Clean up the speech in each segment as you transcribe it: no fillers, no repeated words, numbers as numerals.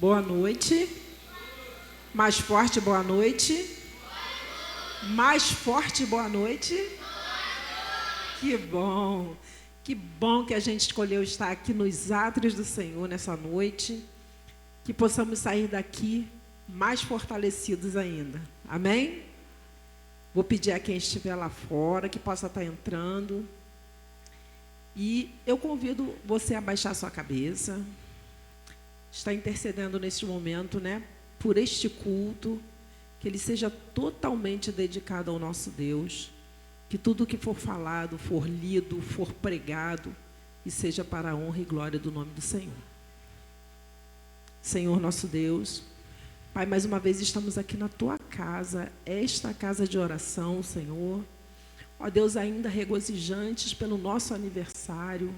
Boa noite. Mais forte, boa noite. Mais forte, boa noite. Que bom. Que bom que a gente escolheu estar aqui nos átrios do Senhor nessa noite. Que possamos sair daqui mais fortalecidos ainda. Amém? Vou pedir a quem estiver lá fora que possa estar entrando. E eu convido você a baixar sua cabeça. Está intercedendo neste momento, né? Por este culto. Que ele seja totalmente dedicado ao nosso Deus. Que tudo que for falado, for lido, for pregado, e seja para a honra e glória do nome do Senhor. Senhor nosso Deus, Pai, mais uma vez estamos aqui na Tua casa, esta casa de oração, Senhor. Ó Deus, ainda regozijantes pelo nosso aniversário,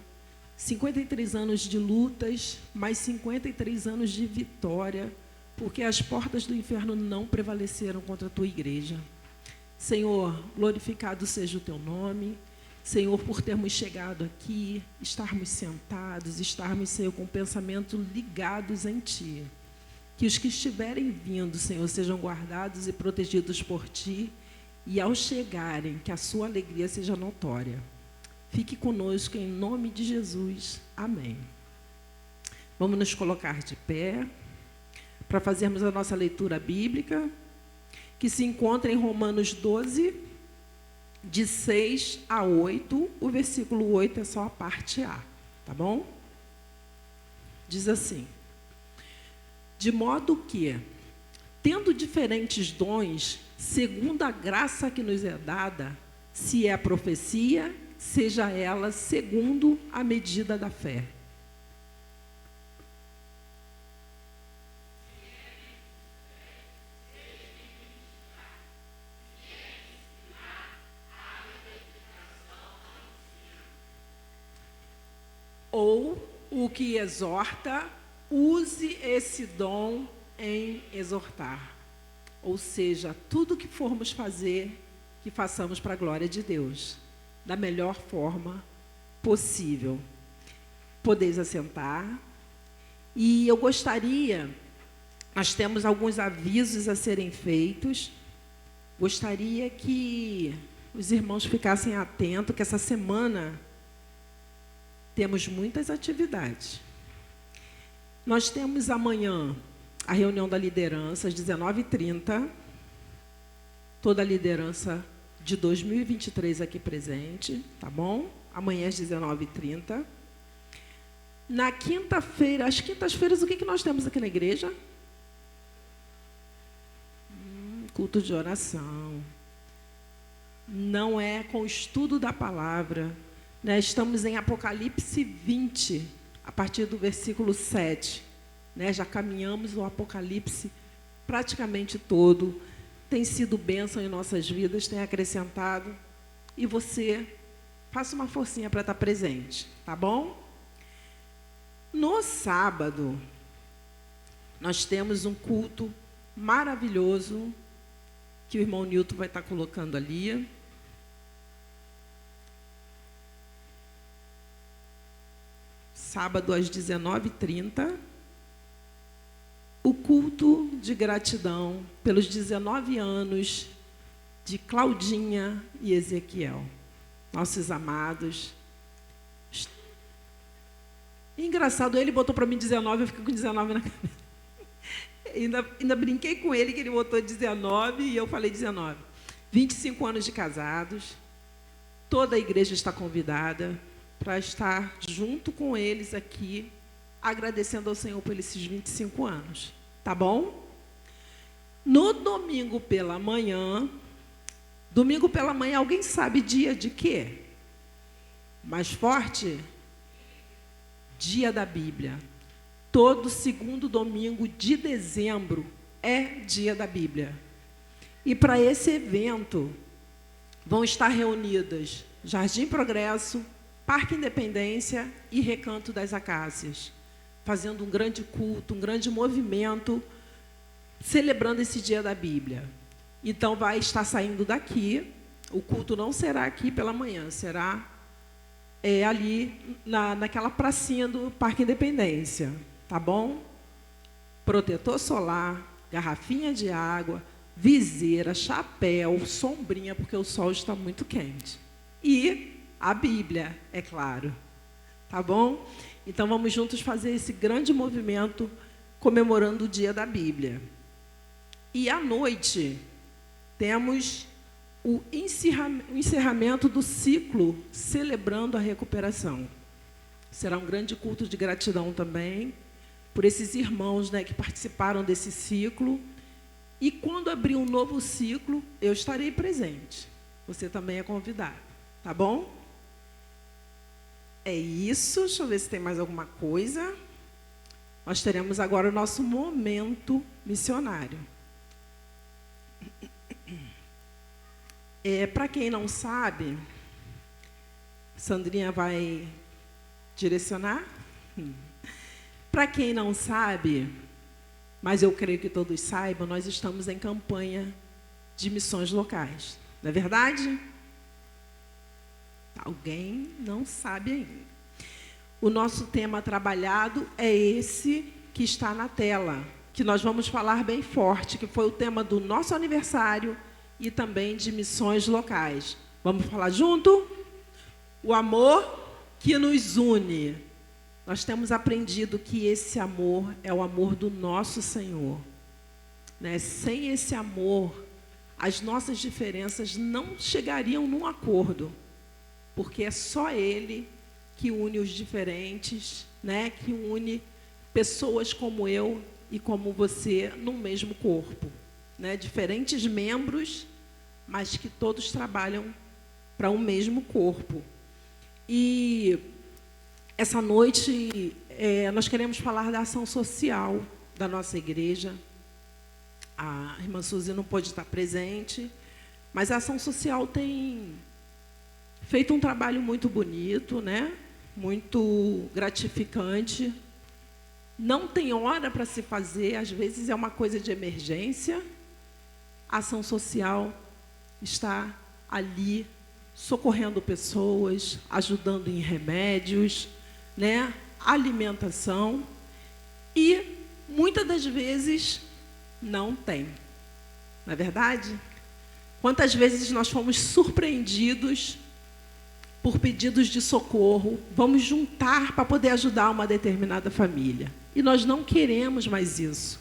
53 anos de lutas, mais 53 anos de vitória, porque as portas do inferno não prevaleceram contra a Tua igreja. Senhor, glorificado seja o Teu nome. Senhor, por termos chegado aqui, estarmos sentados, estarmos, Senhor, com o pensamento ligados em Ti. Que os que estiverem vindo, Senhor, sejam guardados e protegidos por Ti. E ao chegarem, que a Sua alegria seja notória. Fique conosco em nome de Jesus. Amém. Vamos nos colocar de pé para fazermos a nossa leitura bíblica, que se encontra em Romanos 12, de 6 a 8. O versículo 8 é só a parte A, tá bom? Diz assim: de modo que, tendo diferentes dons, segundo a graça que nos é dada, se é a profecia, seja ela segundo a medida da fé. Ou o que exorta, use esse dom em exortar. Ou seja, tudo que formos fazer, que façamos para a glória de Deus, da melhor forma possível. Podeis assentar. E eu gostaria, nós temos alguns avisos a serem feitos. Gostaria que os irmãos ficassem atentos, que essa semana temos muitas atividades. Nós temos amanhã a reunião da liderança, às 19h30. Toda a liderança de 2023 aqui presente, tá bom? Amanhã às 19h30. Na quinta-feira, às quintas-feiras, o que nós temos aqui na igreja? Culto de oração. Não é com o estudo da palavra. Né? Estamos em Apocalipse 20, a partir do versículo 7. Né? Já caminhamos o Apocalipse praticamente todo. Tem sido bênção em nossas vidas, tem acrescentado. E você, faça uma forcinha para estar presente, tá bom? No sábado, nós temos um culto maravilhoso, que o irmão Nilton vai estar colocando ali. Sábado às 19h30, o culto de gratidão pelos 19 anos de Claudinha e Ezequiel, nossos amados. Engraçado, ele botou para mim 19, eu fiquei com 19 na cabeça. Ainda brinquei com ele que ele botou 19 e eu falei 19. 25 anos de casados, toda a igreja está convidada para estar junto com eles aqui, agradecendo ao Senhor por esses 25 anos. Tá bom? No domingo pela manhã, alguém sabe dia de quê? Mais forte? Dia da Bíblia. Todo segundo domingo de dezembro é dia da Bíblia. E para esse evento vão estar reunidas Jardim Progresso, Parque Independência e Recanto das Acácias, fazendo um grande culto, um grande movimento, celebrando esse dia da Bíblia. Então, vai estar saindo daqui, o culto não será aqui pela manhã, será ali naquela pracinha do Parque Independência, tá bom? protetor solar, garrafinha de água, viseira, chapéu, sombrinha, porque o sol está muito quente. E a Bíblia, é claro. Tá bom? Então, vamos juntos fazer esse grande movimento comemorando o Dia da Bíblia. E à noite, temos o encerramento do ciclo Celebrando a Recuperação. Será um grande culto de gratidão também por esses irmãos, né, que participaram desse ciclo. E quando abrir um novo ciclo, eu estarei presente. Você também é convidado, tá bom? É isso. Deixa eu ver se tem mais alguma coisa. Nós teremos agora o nosso momento missionário. Para quem não sabe, Sandrinha vai direcionar. Para quem não sabe, mas eu creio que todos saibam, nós estamos em campanha de missões locais. Não é verdade? Alguém não sabe ainda. O nosso tema trabalhado é esse que está na tela, que nós vamos falar bem forte, que foi o tema do nosso aniversário e também de missões locais. Vamos falar junto? O amor que nos une. Nós temos aprendido que esse amor é o amor do nosso Senhor. Né? Sem esse amor, as nossas diferenças não chegariam num acordo, porque é só Ele que une os diferentes, né? Que une pessoas como eu e como você no mesmo corpo. Né? Diferentes membros, mas que todos trabalham para um mesmo corpo. E essa noite nós queremos falar da ação social da nossa igreja. A irmã Suzy não pôde estar presente, mas a ação social tem feito um trabalho muito bonito, né? Muito gratificante. Não tem hora para se fazer, às vezes é uma coisa de emergência. A ação social está ali socorrendo pessoas, ajudando em remédios, né? Alimentação, e muitas das vezes não tem. Não é verdade? Quantas vezes nós fomos surpreendidos por pedidos de socorro, vamos juntar para poder ajudar uma determinada família. E nós não queremos mais isso.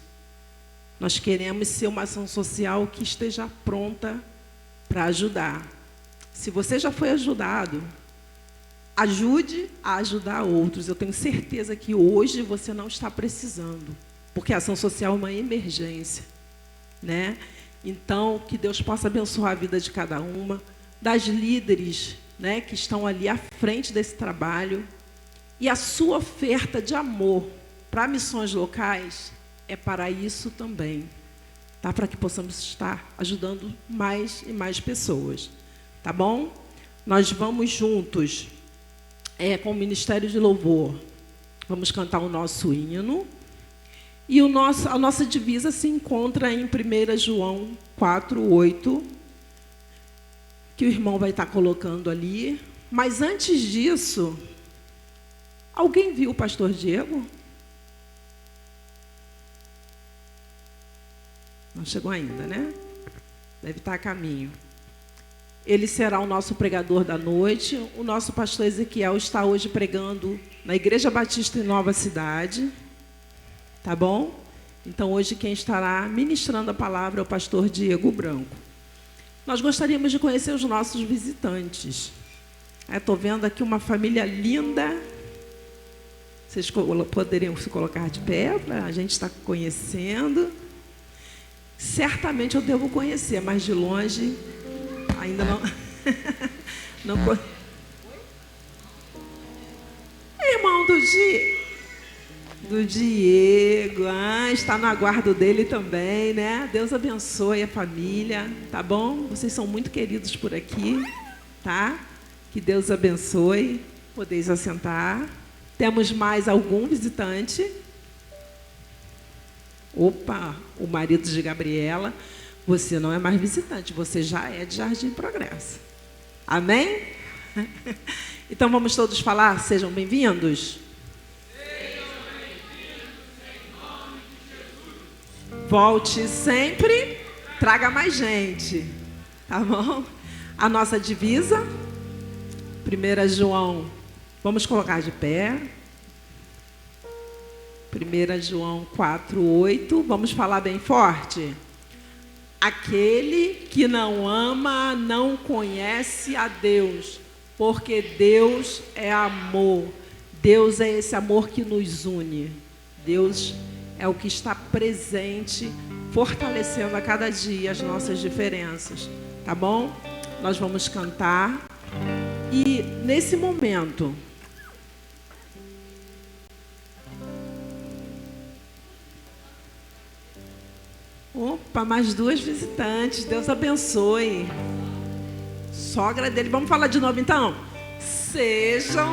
Nós queremos ser uma ação social que esteja pronta para ajudar. Se você já foi ajudado, ajude a ajudar outros. Eu tenho certeza que hoje você não está precisando, porque a ação social é uma emergência, né? Então, que Deus possa abençoar a vida de cada uma, das líderes, né, que estão ali à frente desse trabalho. E a sua oferta de amor para missões locais é para isso também, tá? Para que possamos estar ajudando mais e mais pessoas. Tá bom? Nós vamos juntos, com o Ministério de Louvor, vamos cantar o nosso hino. E a nossa divisa se encontra em 1 João 4:8, que o irmão vai estar colocando ali. Mas antes disso, alguém viu o pastor Diego? Não chegou ainda, né? Deve estar a caminho. Ele será o nosso pregador da noite. O nosso pastor Ezequiel está hoje pregando na Igreja Batista em Nova Cidade. Tá bom? Então, hoje quem estará ministrando a palavra é o pastor Diego Branco. Nós gostaríamos de conhecer os nossos visitantes. Estou vendo aqui uma família linda. Vocês poderiam se colocar de pé para a gente estar conhecendo. Certamente eu devo conhecer, mas de longe ainda não. Irmão do Diego, está no aguardo dele também, né? Deus abençoe a família, tá bom? Vocês são muito queridos por aqui, tá? Que Deus abençoe. Podeis assentar. Temos mais algum visitante? Opa, o marido de Gabriela. Você não é mais visitante, você já é de Jardim Progresso. Amém? Então vamos todos falar, sejam bem-vindos. Sejam bem-vindos em nome de Jesus. Volte sempre, traga mais gente, tá bom? A nossa divisa, 1 João, vamos colocar de pé. 1 João 4:8, vamos falar bem forte. Aquele que não ama não conhece a Deus, porque Deus é amor. Deus é esse amor que nos une. Deus é o que está presente, fortalecendo a cada dia as nossas diferenças, tá bom? Nós vamos cantar e nesse momento opa, mais 2 visitantes, Deus abençoe. Sogra dele, vamos falar de novo então? Sejam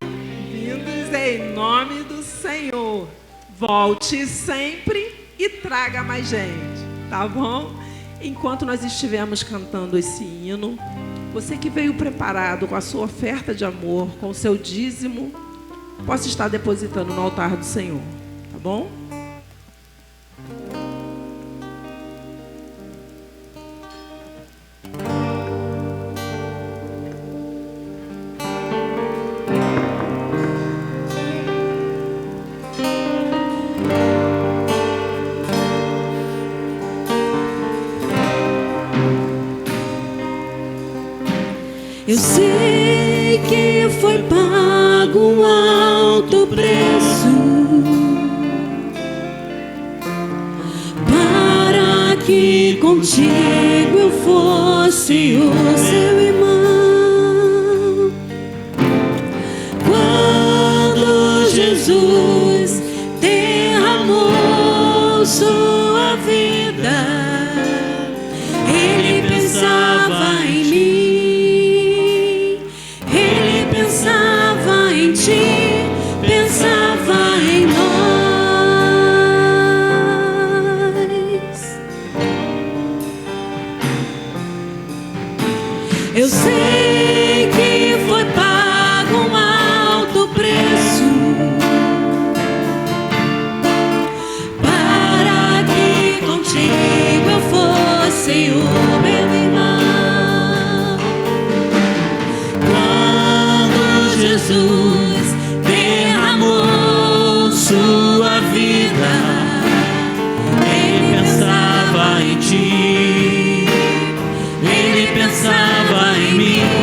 vindos em nome do Senhor. Volte sempre e traga mais gente, tá bom? Enquanto nós estivermos cantando esse hino, você que veio preparado com a sua oferta de amor, com o seu dízimo, possa estar depositando no altar do Senhor, tá bom? Eu sei que foi pago um alto preço para que contigo eu fosse o seu irmão. Quando Jesus derramou sua vida, Ele pensava em mim. Pensava em nós. Eu sei que foi pago um alto preço para que contigo eu fosse o meu irmão. Quando Jesus derramou sua vida, Ele pensava em ti, Ele pensava em mim.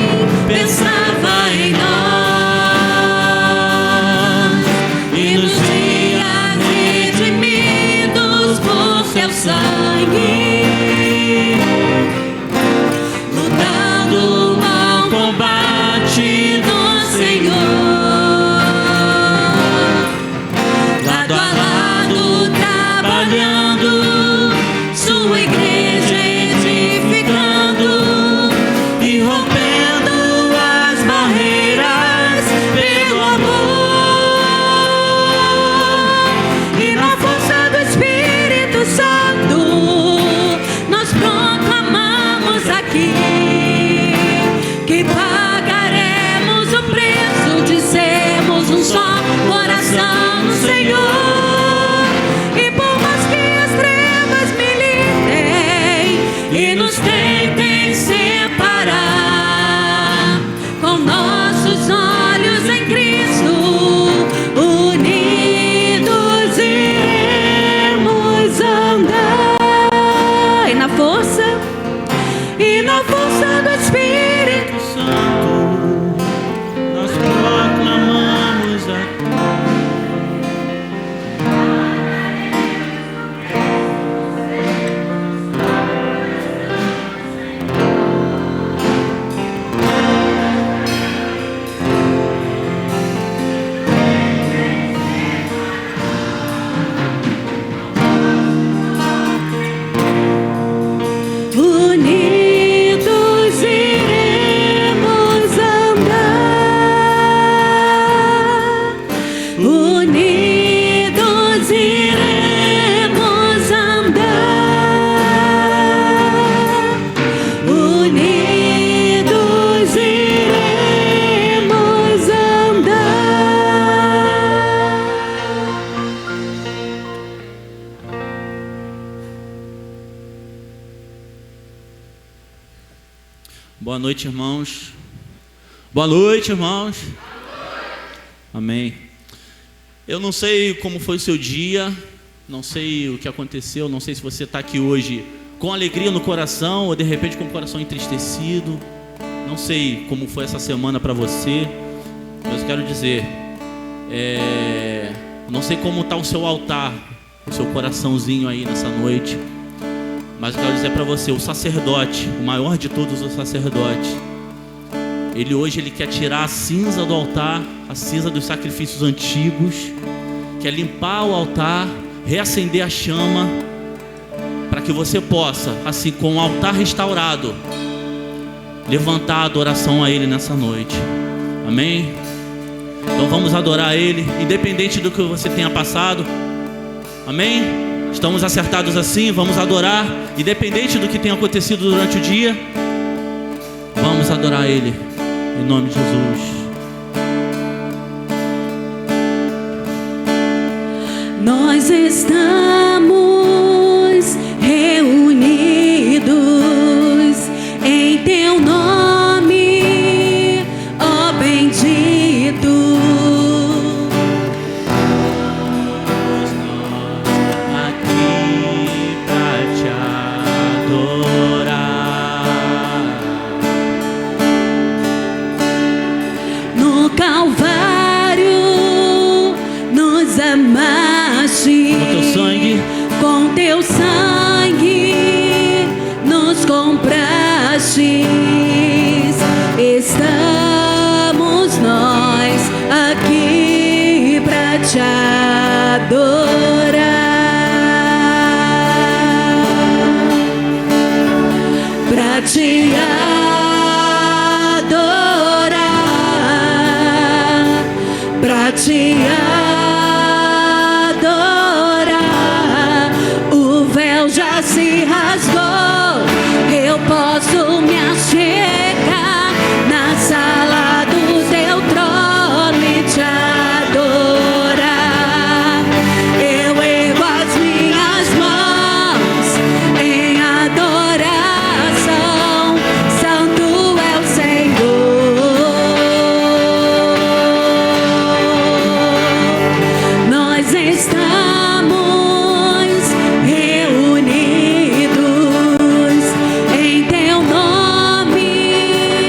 Boa noite, irmãos. Boa noite, irmãos. Amém. Eu não sei como foi o seu dia, não sei o que aconteceu, não sei se você está aqui hoje com alegria no coração ou de repente com o coração entristecido. Não sei como foi essa semana para você, mas eu quero dizer, não sei como está o seu altar, o seu coraçãozinho aí nessa noite, mas eu quero dizer para você, o sacerdote, o maior de todos os sacerdotes, ele hoje quer tirar a cinza do altar, a cinza dos sacrifícios antigos, quer limpar o altar, reacender a chama, para que você possa, assim, com o altar restaurado, levantar a adoração a Ele nessa noite. Amém? Então vamos adorar a Ele, independente do que você tenha passado. Amém? Estamos acertados assim, vamos adorar, independente do que tenha acontecido durante o dia. Vamos adorar a Ele, em nome de Jesus. Nós estamos reunidos em Teu nome, ó bendito. Aqui pra te adorar. No Calvário nos amaste, Com teu sangue, com Teu sangue nos compraste. Estamos nós aqui pra te adorar, pra te adorar, pra te adorar. O véu já se rasgou, eu posso me achegar na sala do Teu trono e te adorar. Eu ergo as minhas mãos em adoração, santo é o Senhor. Nós estamos reunidos em Teu nome,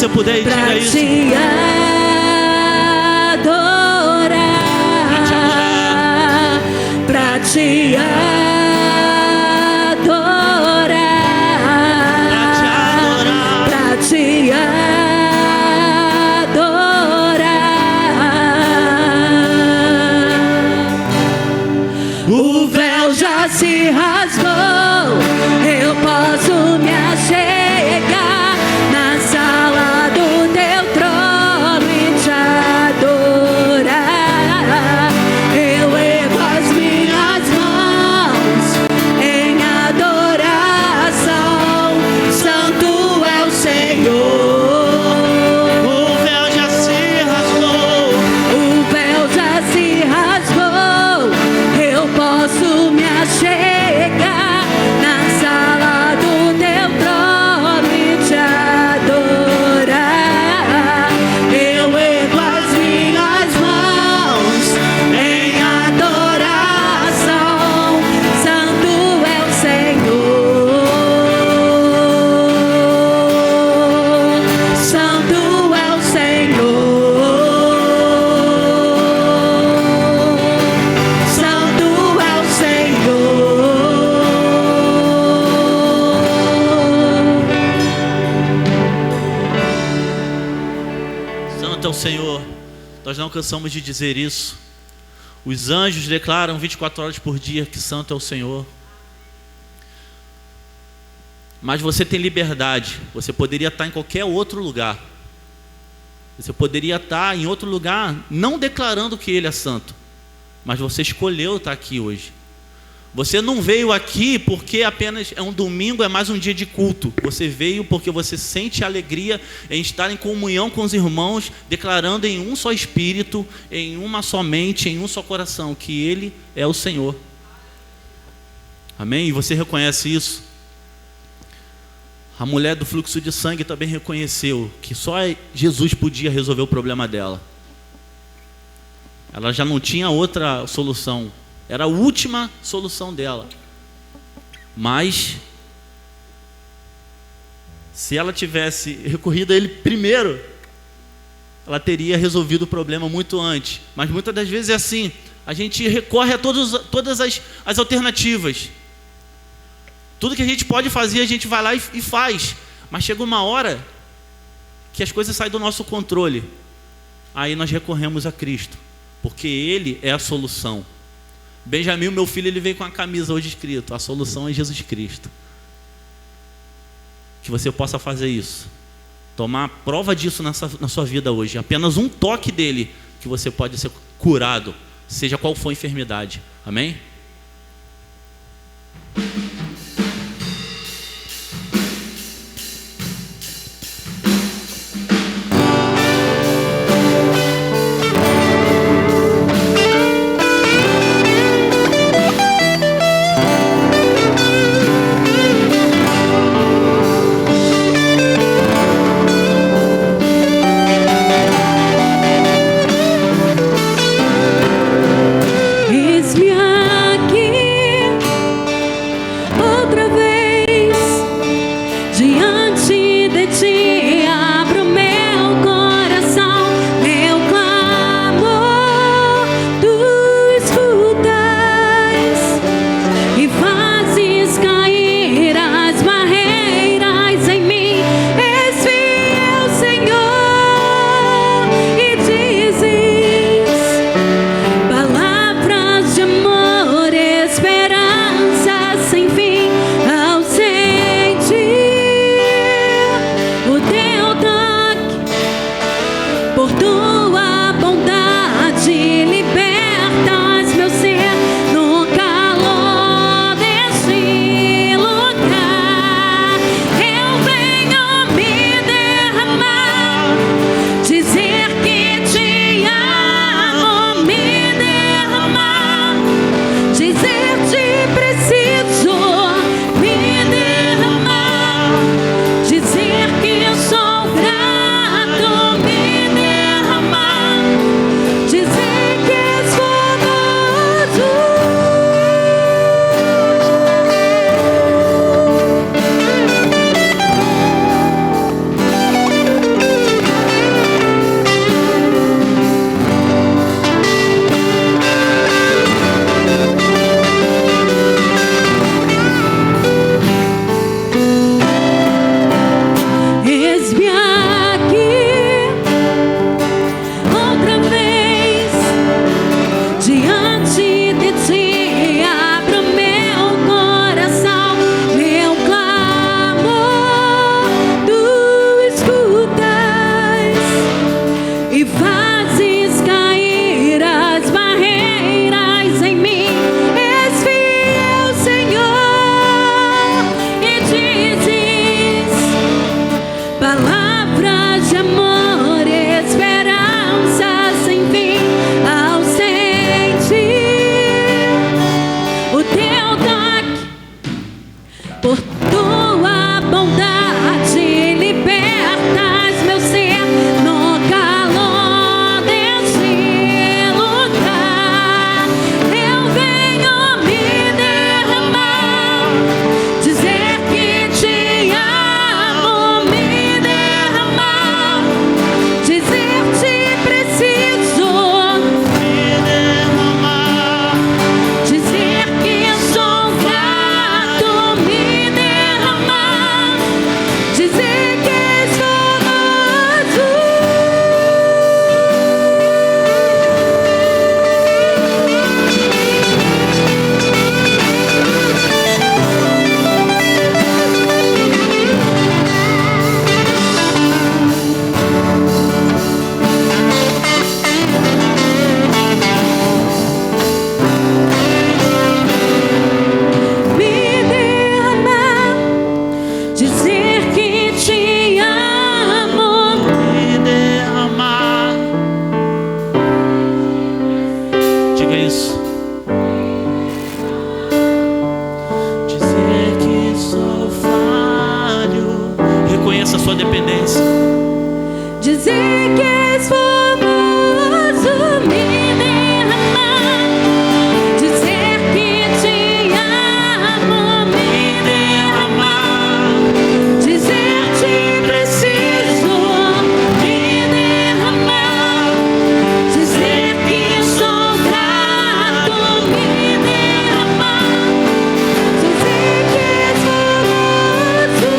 você puder, pra diga isso. te adorar, pra te adorar, pra te adorar. O véu já se rasgou, eu posso me achegar na sala do teu trono e te adorar. Eu ergo as minhas mãos em adoração. Santo é o Senhor. O véu já se rasgou. O véu já se rasgou, eu posso me achegar na sala do teu trono e te adorar. Eu ergo as minhas mãos em adoração. Santo é o Senhor. Santo é o Senhor. Santo é o Senhor. Santo é o Senhor. Nós não cansamos de dizer isso. Os anjos declaram 24 horas por dia que santo é o Senhor. Mas você tem liberdade. Você poderia estar em qualquer outro lugar. Você poderia estar em outro lugar não declarando que Ele é santo. Mas você escolheu estar aqui hoje. Você não veio aqui porque apenas é um domingo, é mais um dia de culto. Você veio porque você sente alegria em estar em comunhão com os irmãos, declarando em um só espírito, em uma só mente, em um só coração, que Ele é o Senhor. Amém? E você reconhece isso? A mulher do fluxo de sangue também reconheceu que só Jesus podia resolver o problema dela. Ela já não tinha outra solução. Era a última solução dela. Mas se ela tivesse recorrido a Ele primeiro, ela teria resolvido o problema muito antes. Mas muitas das vezes é assim. A gente recorre a todas as alternativas. Tudo que a gente pode fazer, a gente vai lá e faz. Mas chega uma hora que as coisas saem do nosso controle. Aí nós recorremos a Cristo, porque Ele é a solução. Benjamin, meu filho, ele veio com a camisa hoje escrito: a solução é Jesus Cristo. Que você possa fazer isso. Tomar prova disso na sua vida hoje. Apenas um toque dele, que você pode ser curado, seja qual for a enfermidade. Amém? Eis-me aqui, reconheça a sua dependência. Dizer que és famoso, me derramar. Dizer que te amo, me derramar. Dizer te preciso, me derramar. Dizer que sou grato, me derramar. Dizer que és famoso.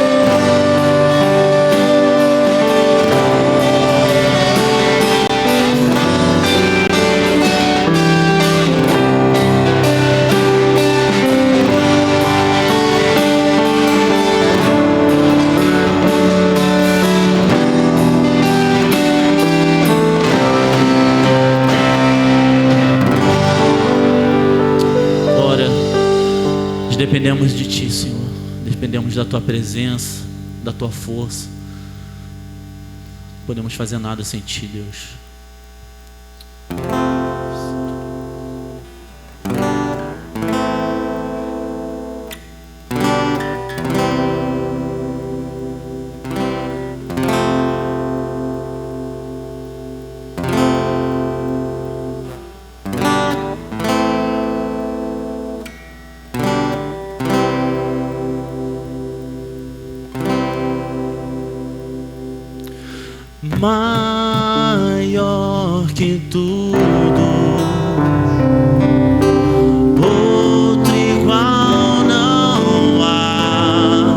Ora, nós dependemos de Ti, Senhor. Dependemos da Tua presença, da Tua força. Não podemos fazer nada sem Ti, Deus. Maior que tudo, outro igual não há.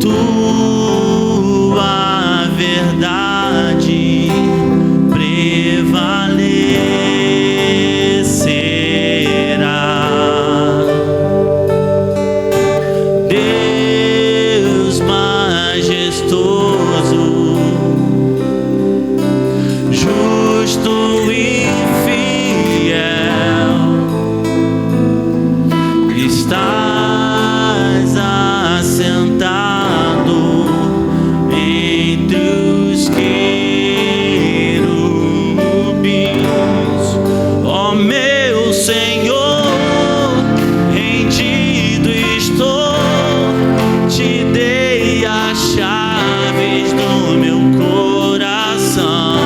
Tua verdade prevalecerá. Deus majestoso, justo e fiel, estás assentado entre os querubins. Ó meu Senhor, rendido estou, te dei as chaves do meu coração.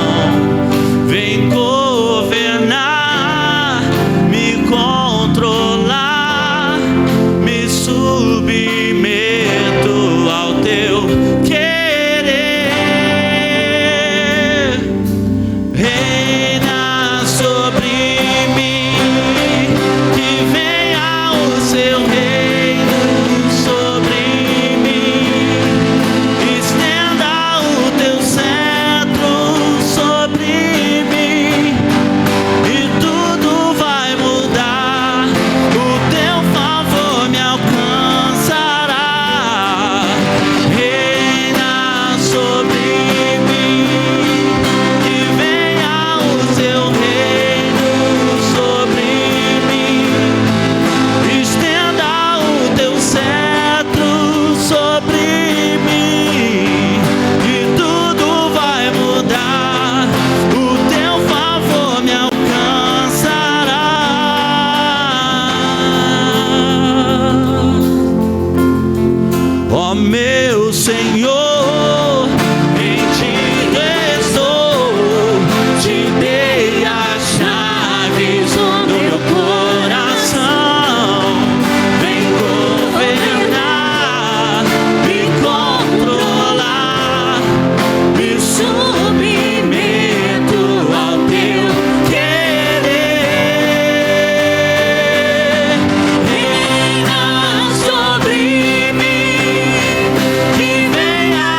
Vem governar, me controlar, me submeto ao teu querer. Reina sobre mim, que venha o seu reino sobre mim. Estenda o teu cetro sobre mim e tudo vai mudar. O teu favor me alcançará. Reina sobre mim, que venha o seu reino sobre mim. Estenda o teu cetro sobre mim e tudo vai mudar. O teu favor me alcançará. Ó meu Senhor, rendido estou, te dei as chaves do meu coração. Vem governar, me controlar, me submeto ao teu querer. Reina sobre mim, que venha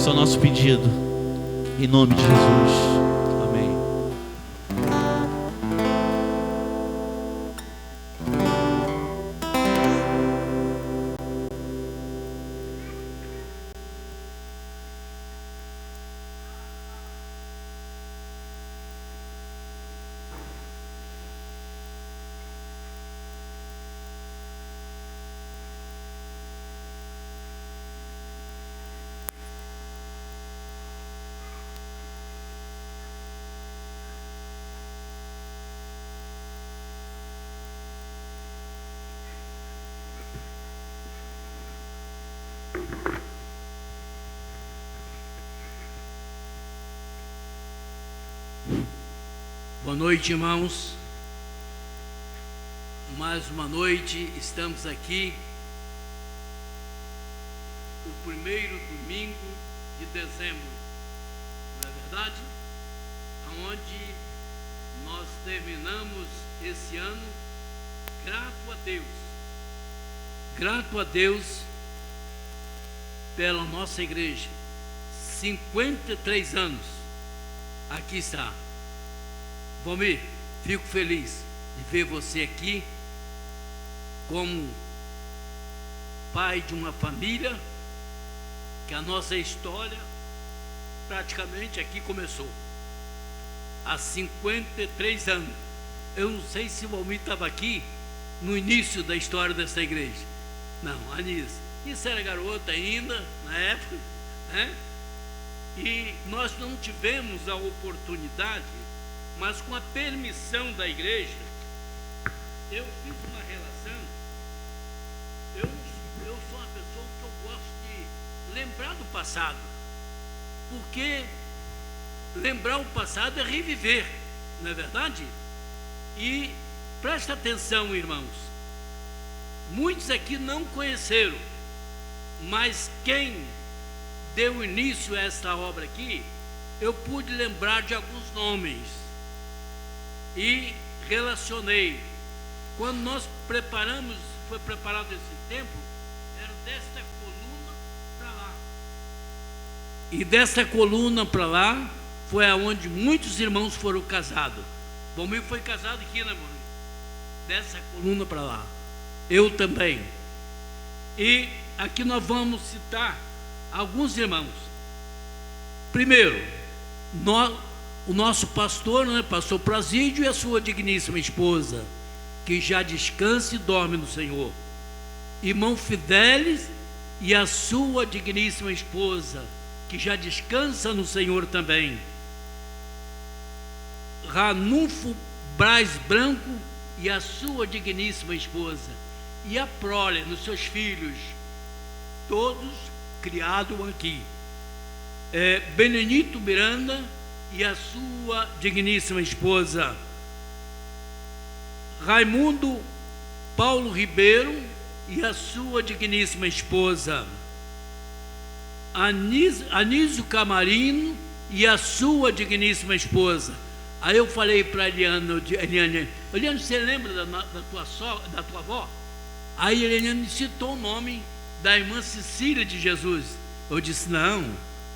Esse é o nosso pedido. Em nome de Jesus. Amém. Boa noite, irmãos. Mais uma noite estamos aqui, o primeiro domingo de dezembro, não é verdade? Onde nós terminamos esse ano grato a Deus pela nossa igreja. 53 anos, aqui está. Valmir, fico feliz de ver você aqui como pai de uma família que a nossa história praticamente aqui começou há 53 anos. Eu não sei se o Valmir estava aqui no início da história dessa igreja. Não, Anísio, isso era garota ainda na época, né? E nós não tivemos a oportunidade, mas com a permissão da igreja, eu fiz uma relação. Eu sou uma pessoa que eu gosto de lembrar do passado, porque lembrar o passado é reviver, não é verdade? E presta atenção, irmãos, muitos aqui não conheceram, mas quem deu início a esta obra aqui, eu pude lembrar de alguns nomes e relacionei. Quando nós preparamos, foi preparado esse templo, era desta coluna para lá. E desta coluna para lá foi aonde muitos irmãos foram casados. Valmir foi casado aqui, né, irmão? Dessa coluna para lá. Eu também. E aqui nós vamos citar alguns irmãos. Primeiro, o nosso pastor, né, pastor Prasídio, e a sua digníssima esposa, que já descansa e dorme no Senhor. Irmão Fidelis e a sua digníssima esposa, que já descansa no Senhor também. Ranulfo Braz Branco e a sua digníssima esposa. E a prole, nos seus filhos, todos criados aqui. Benedito Miranda e a sua digníssima esposa. Raimundo Paulo Ribeiro e a sua digníssima esposa. Anísio Camarino e a sua digníssima esposa. Aí eu falei para Eliane, você lembra da tua avó? Aí Eliane citou o nome da irmã Cecília de Jesus. Eu disse, não,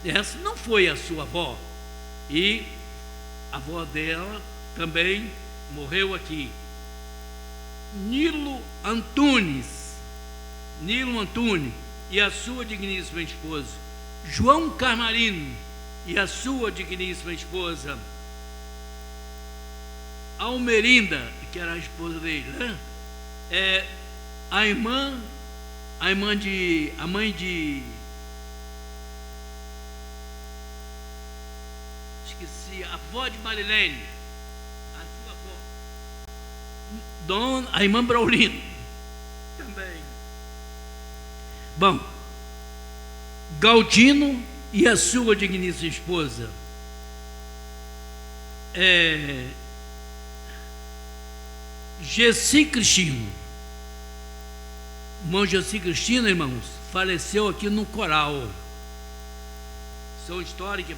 essa não foi a sua avó. E a avó dela também morreu aqui. Nilo Antunes e a sua digníssima esposa. João Carmarino e a sua digníssima esposa. Almerinda, que era a esposa dele, né? A mãe de esqueci, a avó de Marilene, a sua avó, a irmã Braulino também. Bom, Galdino e a sua digníssima esposa. Gessi Cristino. O irmão Gessi Cristino, irmãos, faleceu aqui no coral. São histórias que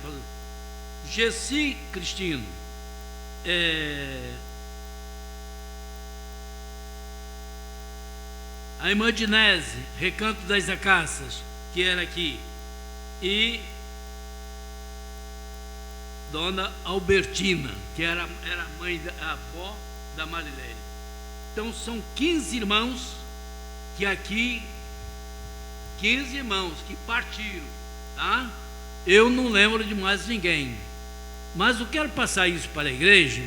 Gessi Cristino. A irmã Dinese, Recanto das Acácias, que era aqui. E dona Albertina, que era a mãe, a avó da Marilene. Então são 15 irmãos que aqui, 15 irmãos que partiram, tá? Eu não lembro de mais ninguém, mas eu quero passar isso para a igreja,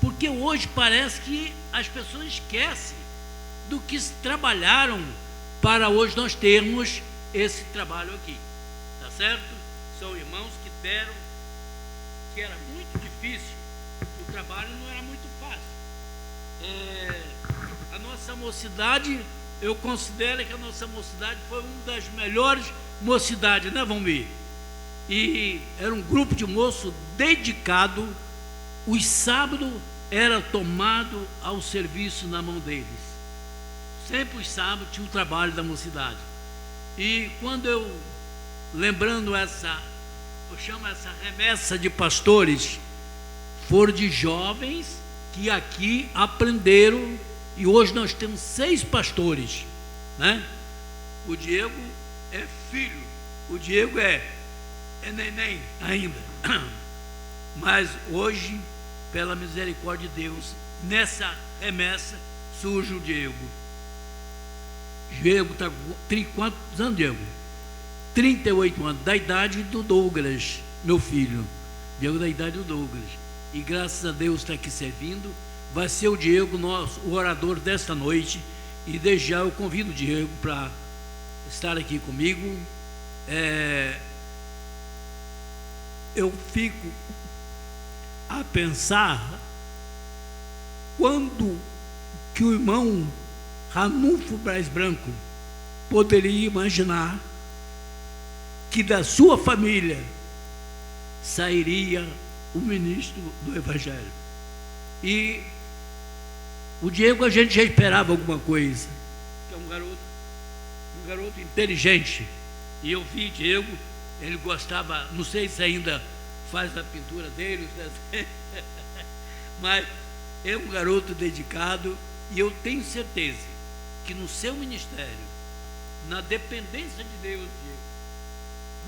porque hoje parece que as pessoas esquecem do que trabalharam para hoje nós termos esse trabalho aqui, tá certo? São irmãos que deram, que era muito difícil, o trabalho não era muito fácil. A nossa mocidade, eu considero que a nossa mocidade foi uma das melhores mocidades, né, Valmir? E era um grupo de moço dedicado, os sábados era tomado ao serviço na mão deles. Sempre os sábados tinha o trabalho da mocidade. E quando eu, lembrando eu chamo essa remessa de pastores, foram de jovens que aqui aprenderam, e hoje nós temos 6 pastores, né? O Diego é filho, o Diego é neném ainda, mas hoje, pela misericórdia de Deus, nessa remessa surge o Diego. Diego tem quantos anos, Diego? 38 anos, da idade do Douglas, meu filho. Diego da idade do Douglas. E graças a Deus está aqui servindo. Vai ser o Diego, o orador desta noite. E desde já eu convido o Diego para estar aqui comigo. Eu fico a pensar quando que o irmão Ranulfo Braz Branco poderia imaginar que da sua família sairia o ministro do Evangelho. E o Diego, a gente já esperava alguma coisa, que é um garoto inteligente. E eu vi Diego, ele gostava, não sei se ainda faz a pintura dele, mas é um garoto dedicado, e eu tenho certeza que no seu ministério, na dependência de Deus, Diego,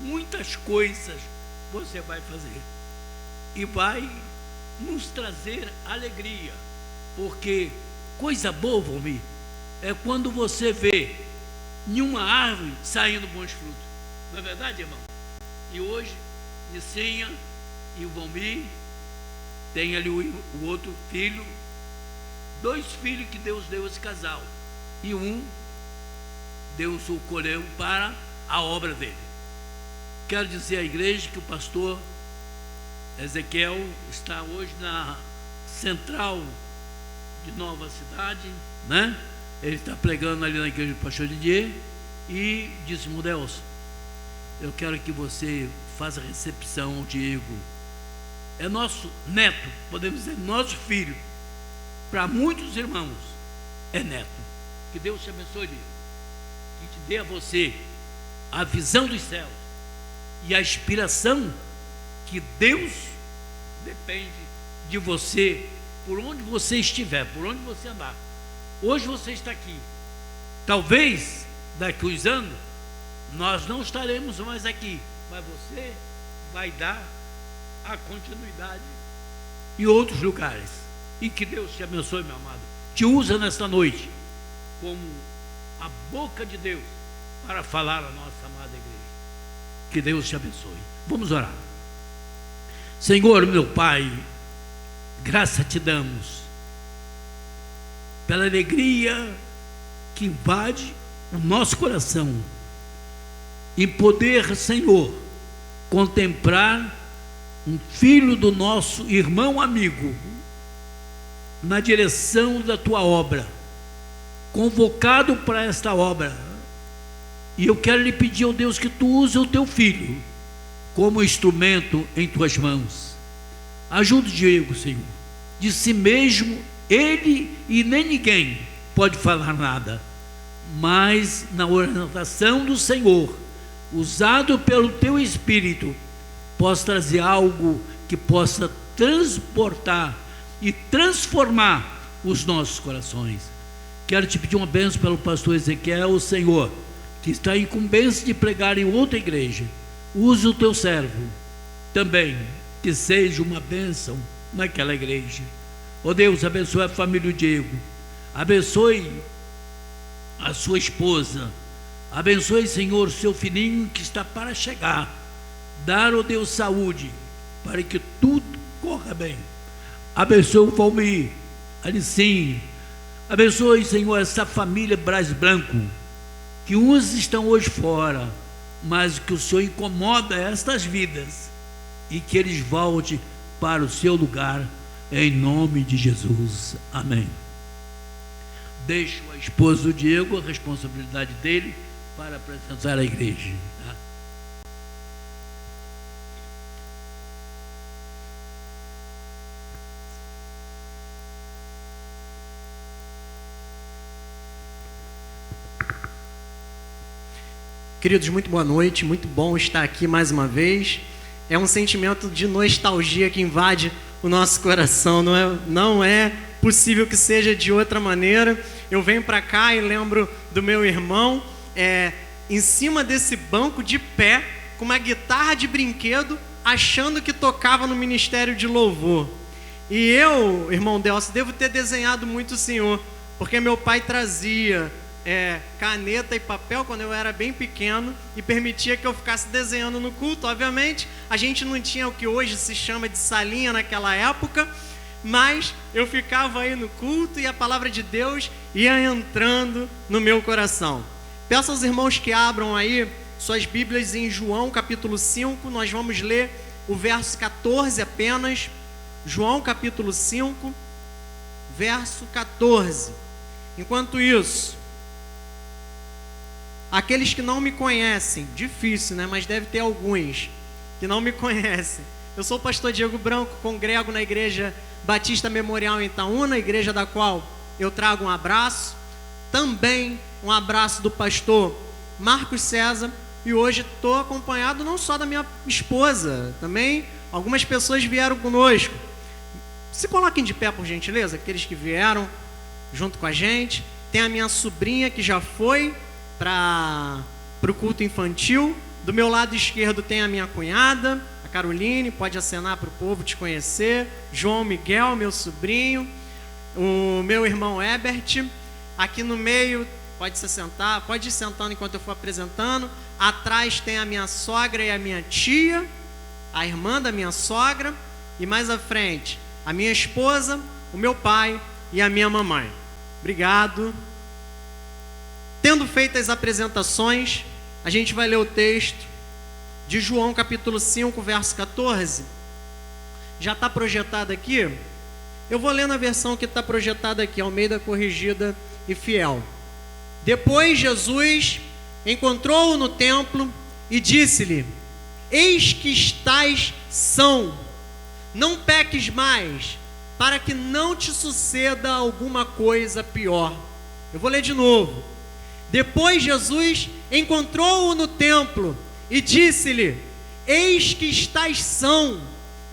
muitas coisas você vai fazer e vai nos trazer alegria, porque coisa boa, Valmir, é quando você vê nenhuma árvore saindo bons frutos, não é verdade, irmão? E hoje, Nicinha e o Valmir tem ali o outro filho, 2 filhos que Deus deu a esse casal, e Deus o colheu para a obra dele. Quero dizer à igreja que o pastor Ezequiel está hoje na central de Nova Cidade, né? Ele está pregando ali na igreja do pastor Didier, e disse: Modelson, eu quero que você faça recepção ao Diego. É nosso neto, podemos dizer, nosso filho. Para muitos irmãos, é neto. Que Deus te abençoe, Diego. Que te dê a você a visão dos céus e a inspiração que Deus depende de você, por onde você estiver, por onde você andar. Hoje você está aqui. Talvez daqui a uns anos nós não estaremos mais aqui, mas você vai dar a continuidade em outros lugares. E que Deus te abençoe, meu amado. Te usa nesta noite como a boca de Deus para falar à nossa amada igreja. Que Deus te abençoe. Vamos orar. Senhor, meu Pai, graça te damos pela alegria que invade o nosso coração em poder, Senhor, contemplar um filho do nosso irmão amigo na direção da tua obra, convocado para esta obra. E eu quero lhe pedir ao Deus que tu use o teu filho como instrumento em tuas mãos. Ajude o Diego, Senhor. De si mesmo, ele e nem ninguém pode falar nada, mas na orientação do Senhor, usado pelo teu Espírito, possa trazer algo que possa transportar e transformar os nossos corações. Quero te pedir uma bênção pelo pastor Ezequiel, Senhor, que está em incumbência de pregar em outra igreja. Use o teu servo também que seja uma bênção naquela igreja. Ó Deus, abençoe a família do Diego, abençoe a sua esposa, abençoe, Senhor, seu filhinho que está para chegar. Dar, ó Deus, saúde, para que tudo corra bem. Abençoe o Valmir, Alicinho, abençoe, Senhor, essa família Braz Branco, que uns estão hoje fora, mas que o Senhor incomoda estas vidas e que eles voltem para o seu lugar, em nome de Jesus. Amém. Deixo a esposa do Diego, a responsabilidade dele, para apresentar a igreja. Tá? Queridos, muito boa noite, muito bom estar aqui mais uma vez. É um sentimento de nostalgia que invade o nosso coração, não é possível que seja de outra maneira. Eu venho para cá e lembro do meu irmão, em cima desse banco de pé, com uma guitarra de brinquedo, achando que tocava no ministério de louvor. E eu, irmão Delcio, devo ter desenhado muito o senhor, porque meu pai trazia caneta e papel quando eu era bem pequeno e permitia que eu ficasse desenhando no culto. Obviamente, a gente não tinha o que hoje se chama de salinha naquela época, mas eu ficava aí no culto e a palavra de Deus ia entrando no meu coração. Peço aos irmãos que abram aí suas Bíblias em João capítulo 5, nós vamos ler o verso 14 apenas. João capítulo 5, verso 14. Enquanto isso, aqueles que não me conhecem, difícil, né? Mas deve ter alguns que não me conhecem. Eu sou o pastor Diego Branco, congrego na Igreja Batista Memorial em Itaúna, igreja da qual eu trago um abraço. Também um abraço do pastor Marcos César. E hoje estou acompanhado não só da minha esposa, também algumas pessoas vieram conosco. Se coloquem de pé, por gentileza, aqueles que vieram junto com a gente. Tem a minha sobrinha que já foi para o culto infantil. Do meu lado esquerdo tem a minha cunhada, a Caroline, pode acenar para o povo te conhecer. João Miguel, meu sobrinho. O meu irmão Ebert. Aqui no meio, pode se sentar, pode ir sentando enquanto eu for apresentando. Atrás tem a minha sogra e a minha tia, a irmã da minha sogra. E mais à frente, a minha esposa, o meu pai e a minha mamãe. Obrigado. Tendo feito as apresentações, a gente vai ler o texto de João capítulo 5, verso 14. Já está projetado aqui? Eu vou ler na versão que está projetada aqui, Almeida Corrigida e Fiel. Depois Jesus encontrou-o no templo e disse-lhe: eis que estás são, não peques mais, para que não te suceda alguma coisa pior. Eu vou ler de novo. Depois Jesus encontrou-o no templo e disse-lhe: eis que estás são,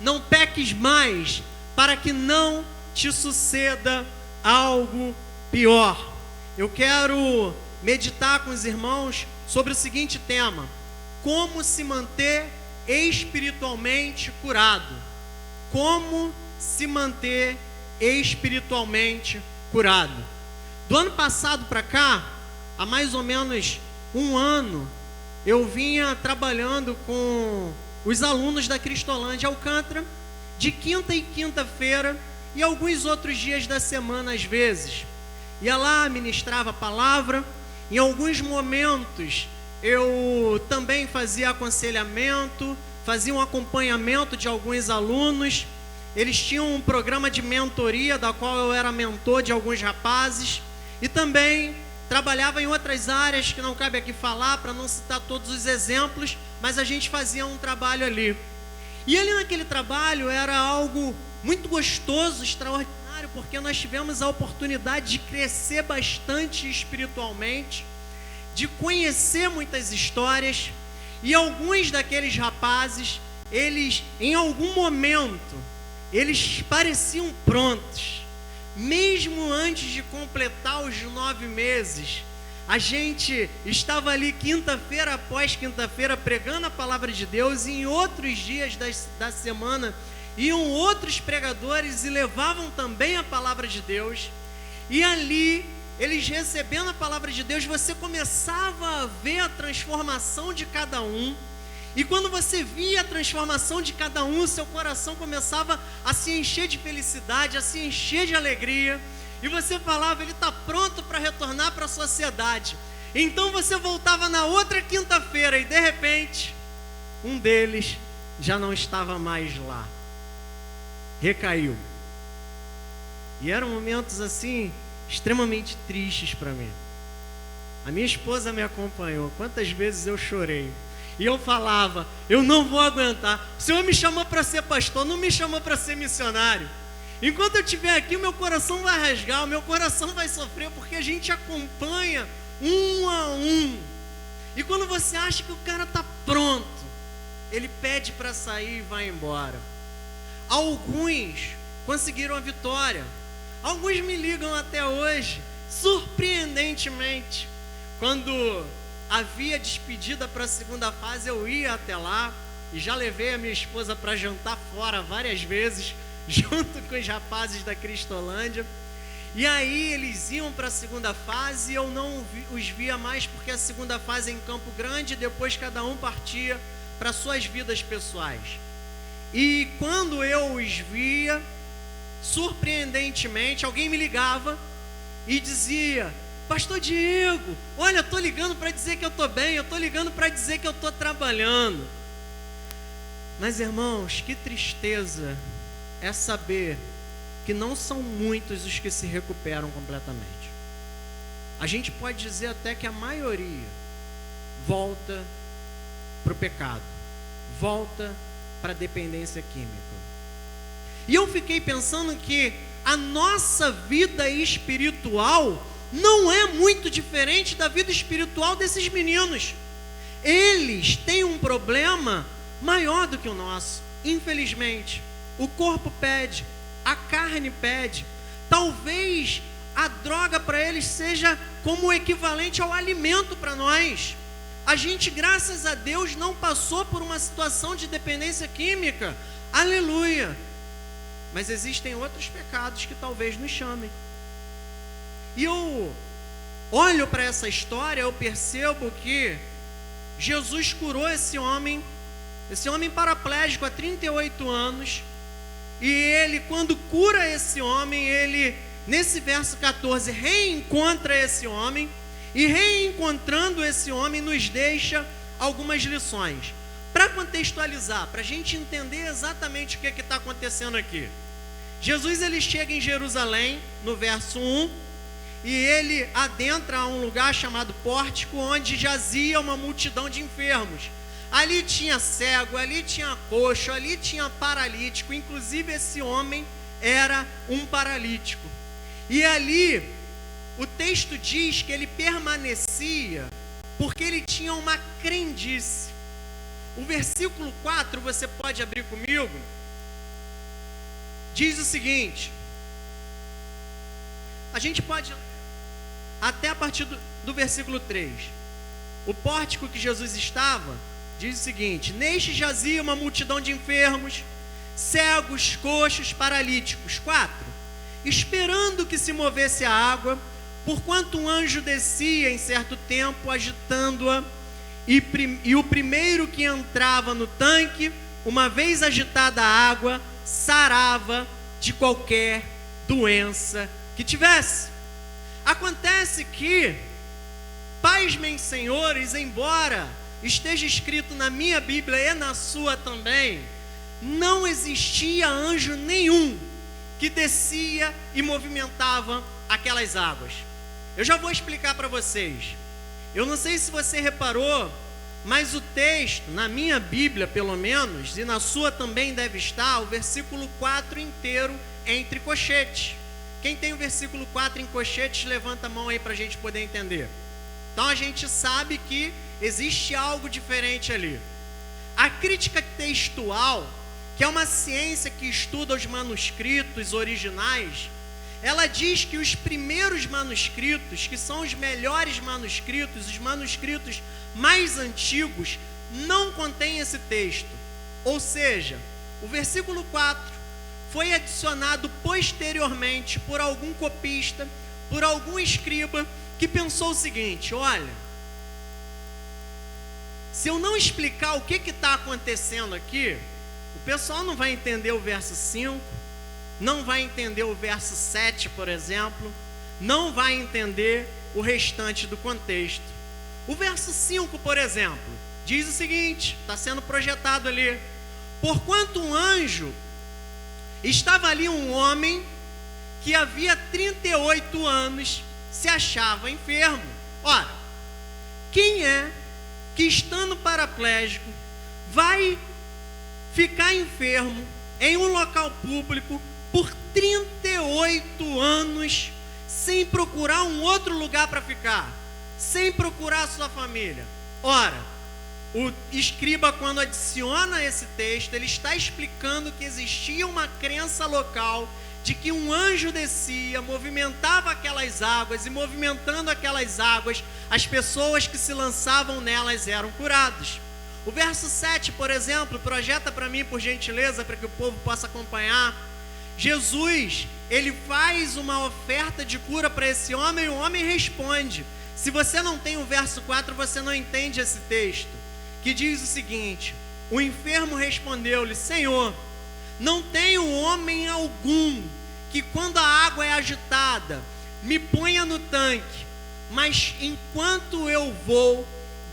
não peques mais, para que não te suceda algo pior. Eu quero meditar com os irmãos sobre o seguinte tema: como se manter espiritualmente curado. Como se manter espiritualmente curado. Do ano passado para cá, há mais ou menos um ano, eu vinha trabalhando com os alunos da Cristolândia Alcântara, de quinta e quinta-feira, e alguns outros dias da semana às vezes. Ia lá, ministrava a palavra. Em alguns momentos, eu também fazia aconselhamento, fazia um acompanhamento de alguns alunos. Eles tinham um programa de mentoria, da qual eu era mentor de alguns rapazes. E também trabalhava em outras áreas que não cabe aqui falar, para não citar todos os exemplos, mas a gente fazia um trabalho ali. E ali naquele trabalho era algo muito gostoso, extraordinário, porque nós tivemos a oportunidade de crescer bastante espiritualmente, de conhecer muitas histórias, e alguns daqueles rapazes, eles, em algum momento, eles pareciam prontos. Mesmo antes de completar os 9 meses, a gente estava ali quinta-feira após quinta-feira pregando a palavra de Deus, e em outros dias da semana iam outros pregadores e levavam também a palavra de Deus. E ali, eles recebendo a palavra de Deus, você começava a ver a transformação de cada um. E quando você via a transformação de cada um, seu coração começava a se encher de felicidade, a se encher de alegria. E você falava, ele está pronto para retornar para a sociedade. Então você voltava na outra quinta-feira e de repente, um deles já não estava mais lá. Recaiu. E eram momentos assim, extremamente tristes para mim. A minha esposa me acompanhou. Quantas vezes eu chorei. E eu falava, eu não vou aguentar. O Senhor me chamou para ser pastor, não me chamou para ser missionário. Enquanto eu estiver aqui, o meu coração vai rasgar, o meu coração vai sofrer, porque a gente acompanha um a um. E quando você acha que o cara está pronto, ele pede para sair e vai embora. Alguns conseguiram a vitória. Alguns me ligam até hoje, surpreendentemente. Quando havia despedida para a segunda fase, eu ia até lá e já levei a minha esposa para jantar fora várias vezes, junto com os rapazes da Cristolândia. E aí eles iam para a segunda fase e eu não os via mais, porque a segunda fase é em Campo Grande, e depois cada um partia para suas vidas pessoais. E quando eu os via, surpreendentemente, alguém me ligava e dizia, pastor Diego, olha, eu estou ligando para dizer que eu estou bem, eu estou ligando para dizer que eu estou trabalhando. Mas irmãos, que tristeza é saber que não são muitos os que se recuperam completamente. A gente pode dizer até que a maioria volta para o pecado, volta para a dependência química. E eu fiquei pensando que a nossa vida espiritual não é muito diferente da vida espiritual desses meninos. Eles têm um problema maior do que o nosso, infelizmente. O corpo pede, a carne pede. Talvez a droga para eles seja como o equivalente ao alimento para nós. A gente, graças a Deus, não passou por uma situação de dependência química. Aleluia! Mas existem outros pecados que talvez nos chamem. E eu olho para essa história, eu percebo que Jesus curou esse homem paraplégico há 38 anos. E ele, quando cura esse homem, ele, nesse verso 14, reencontra esse homem. E reencontrando esse homem, nos deixa algumas lições. Para contextualizar, para a gente entender exatamente o que está acontecendo aqui. Jesus, ele chega em Jerusalém, no verso 1, e ele adentra a um lugar chamado Pórtico, onde jazia uma multidão de enfermos. Ali tinha cego, ali tinha coxo, ali tinha paralítico. Inclusive esse homem era um paralítico. E ali o texto diz que ele permanecia porque ele tinha uma crendice. O versículo 4, você pode abrir comigo, diz o seguinte. A gente pode até a partir do versículo 3. O pórtico que Jesus estava diz o seguinte: neste jazia uma multidão de enfermos, cegos, coxos, paralíticos. 4. Esperando que se movesse a água, porquanto um anjo descia em certo tempo, agitando-a, e o primeiro que entrava no tanque, uma vez agitada a água, sarava de qualquer doença que tivesse. Acontece que, pasmem senhores, embora esteja escrito na minha Bíblia e na sua também, não existia anjo nenhum que descia e movimentava aquelas águas. Eu já vou explicar para vocês. Eu não sei se você reparou, mas o texto, na minha Bíblia pelo menos, e na sua também deve estar, o versículo 4 inteiro entre colchetes. Quem tem o versículo 4 em colchetes, levanta a mão aí para a gente poder entender. Então a gente sabe que existe algo diferente ali. A crítica textual, que é uma ciência que estuda os manuscritos originais, ela diz que os primeiros manuscritos, que são os melhores manuscritos, os manuscritos mais antigos, não contêm esse texto. Ou seja, o versículo 4 foi adicionado posteriormente por algum copista, por algum escriba, que pensou o seguinte: olha, se eu não explicar o que está acontecendo aqui, o pessoal não vai entender o verso 5, não vai entender o verso 7, por exemplo, não vai entender o restante do contexto. O verso 5, por exemplo, diz o seguinte, está sendo projetado ali: porquanto um anjo, estava ali um homem que havia 38 anos se achava enfermo. Ora, quem é que, estando paraplégico, vai ficar enfermo em um local público por 38 anos sem procurar um outro lugar para ficar, sem procurar a sua família? Ora, o escriba, quando adiciona esse texto, ele está explicando que existia uma crença local de que um anjo descia, movimentava aquelas águas, e movimentando aquelas águas, as pessoas que se lançavam nelas eram curadas. O verso 7, por exemplo, projeta para mim, por gentileza, para que o povo possa acompanhar. Jesus, ele faz uma oferta de cura para esse homem, e o homem responde. Se você não tem o verso 4, você não entende esse texto, que diz o seguinte: o enfermo respondeu-lhe: Senhor, não tenho homem algum que, quando a água é agitada, me ponha no tanque, mas enquanto eu vou,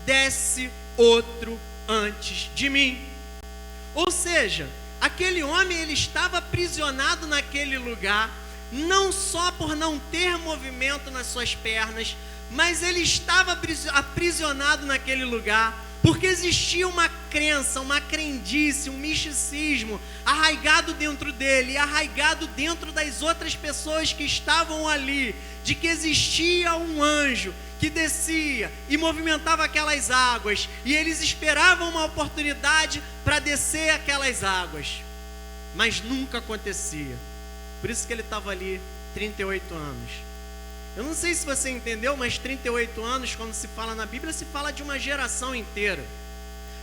desce outro antes de mim. Ou seja, aquele homem, ele estava aprisionado naquele lugar, não só por não ter movimento nas suas pernas, mas ele estava aprisionado naquele lugar porque existia uma crença, uma crendice, um misticismo arraigado dentro dele, arraigado dentro das outras pessoas que estavam ali, de que existia um anjo que descia e movimentava aquelas águas, e eles esperavam uma oportunidade para descer aquelas águas, mas nunca acontecia. Por isso que ele estava ali 38 anos. Eu não sei se você entendeu, mas 38 anos, quando se fala na Bíblia, se fala de uma geração inteira.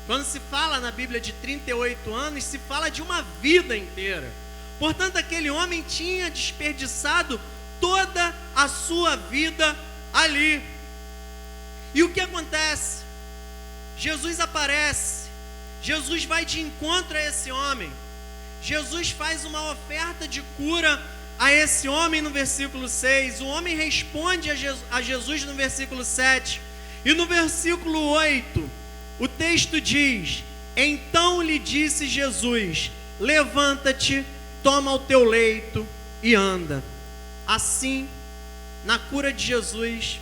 Quando se fala na Bíblia de 38 anos, se fala de uma vida inteira. Portanto, aquele homem tinha desperdiçado toda a sua vida ali. E o que acontece? Jesus aparece, Jesus vai de encontro a esse homem, Jesus faz uma oferta de cura a esse homem no versículo 6, o homem responde a Jesus no versículo 7, e no versículo 8, o texto diz: então lhe disse Jesus: levanta-te, toma o teu leito e anda. Assim, na cura de Jesus,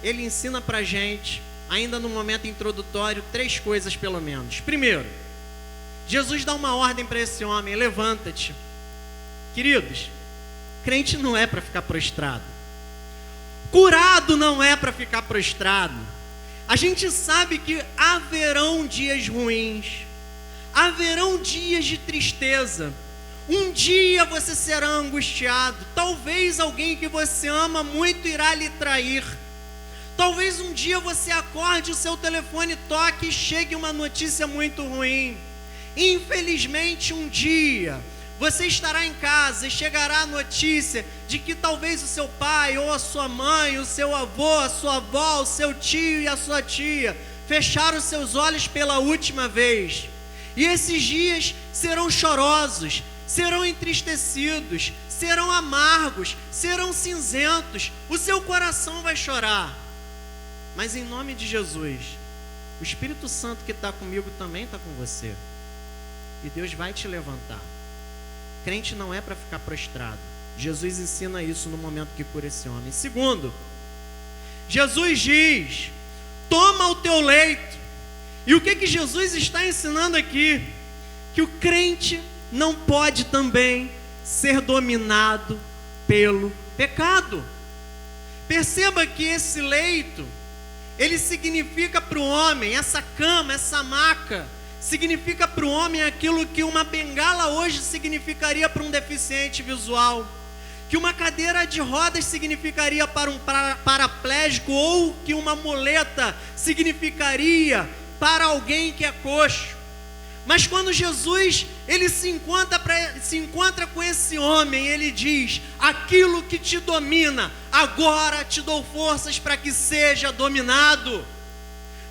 ele ensina para a gente, ainda no momento introdutório, 3 coisas pelo menos. Primeiro, Jesus dá uma ordem para esse homem: levanta-te. Queridos, crente não é para ficar prostrado, curado não é para ficar prostrado. A gente sabe que haverão dias ruins, haverão dias de tristeza. Um dia você será angustiado, talvez alguém que você ama muito irá lhe trair. Talvez um dia você acorde, o seu telefone toque e chegue uma notícia muito ruim. Infelizmente, um dia você estará em casa e chegará a notícia de que talvez o seu pai ou a sua mãe, o seu avô, a sua avó, o seu tio e a sua tia fecharam seus olhos pela última vez. E esses dias serão chorosos, serão entristecidos, serão amargos, serão cinzentos. O seu coração vai chorar. Mas em nome de Jesus, o Espírito Santo que está comigo também está com você. E Deus vai te levantar. Crente não é para ficar prostrado. Jesus ensina isso no momento que cura esse homem. Segundo, Jesus diz: toma o teu leito. E o que Jesus está ensinando aqui? Que o crente não pode também ser dominado pelo pecado. Perceba que esse leito, ele significa para o homem, essa cama, essa maca, significa para o homem aquilo que uma bengala hoje significaria para um deficiente visual. que uma cadeira de rodas significaria para um paraplégico, ou que uma muleta significaria para alguém que é coxo. Mas quando Jesus ele se encontra com esse homem, ele diz: aquilo que te domina, agora te dou forças para que seja dominado.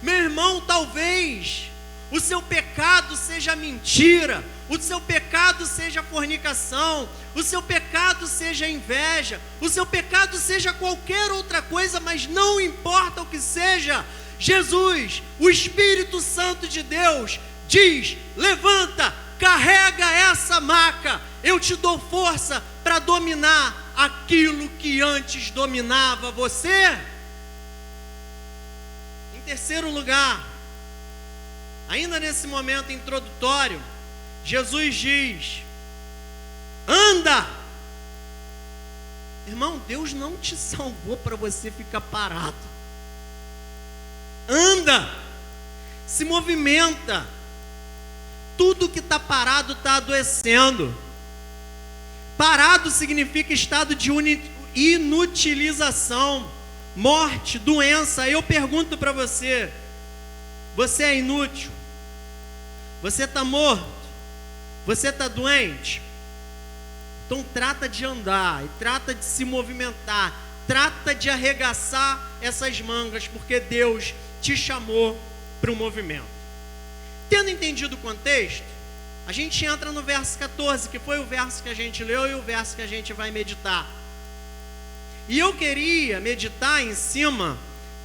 Meu irmão, talvez o seu pecado seja mentira, o seu pecado seja fornicação, o seu pecado seja inveja, o seu pecado seja qualquer outra coisa, mas não importa o que seja, Jesus, o Espírito Santo de Deus, diz: levanta, carrega essa maca, eu te dou força para dominar aquilo que antes dominava você. Em terceiro lugar, ainda nesse momento introdutório, Jesus diz: anda. Irmão, Deus não te salvou para você ficar parado. Anda, se movimenta. Tudo que está parado está adoecendo. Parado significa estado de inutilização, morte, doença. Eu pergunto para você: você é inútil? Você está morto? Você está doente? Então trata de andar, e trata de se movimentar, trata de arregaçar essas mangas, porque Deus te chamou para o movimento. Tendo entendido o contexto, a gente entra no verso 14, que foi o verso que a gente leu e o verso que a gente vai meditar. E eu queria meditar em cima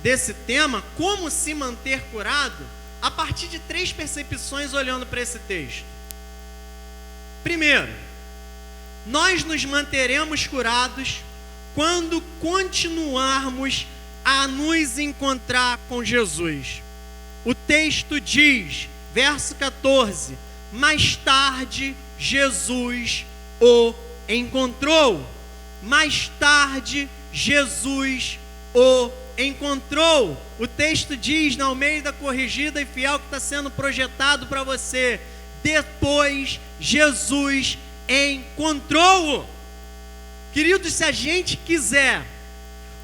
desse tema, como se manter curado, a partir de 3 percepções olhando para esse texto. Primeiro, nós nos manteremos curados quando continuarmos a nos encontrar com Jesus. O texto diz, verso 14: mais tarde Jesus o encontrou. Mais tarde Jesus o encontrou. O texto diz, na Almeida Corrigida e Fiel, que está sendo projetado para você: depois Jesus encontrou-o. Queridos, se a gente quiser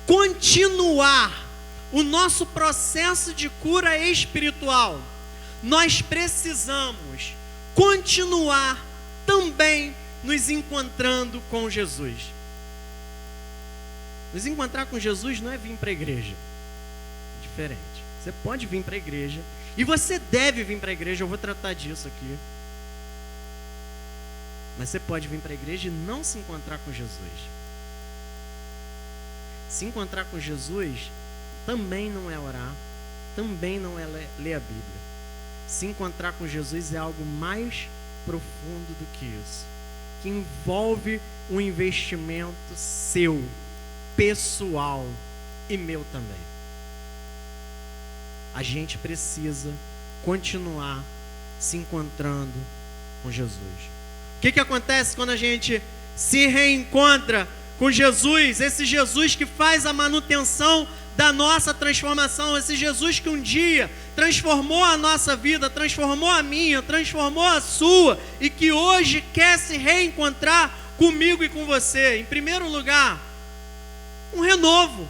continuar o nosso processo de cura espiritual, nós precisamos continuar também nos encontrando com Jesus. Nos encontrar com Jesus não é vir para a igreja. É diferente. Você pode vir para a igreja, e você deve vir para a igreja, eu vou tratar disso aqui. Mas você pode vir para a igreja e não se encontrar com Jesus. Se encontrar com Jesus também não é orar, também não é ler a Bíblia. Se encontrar com Jesus é algo mais profundo do que isso, que envolve um investimento seu, pessoal e meu também. A gente precisa continuar se encontrando com Jesus. O que acontece quando a gente se reencontra com Jesus? Esse Jesus que faz a manutenção da nossa transformação, esse Jesus que um dia transformou a nossa vida, transformou a minha, transformou a sua, e que hoje quer se reencontrar comigo e com você. Em primeiro lugar, um renovo.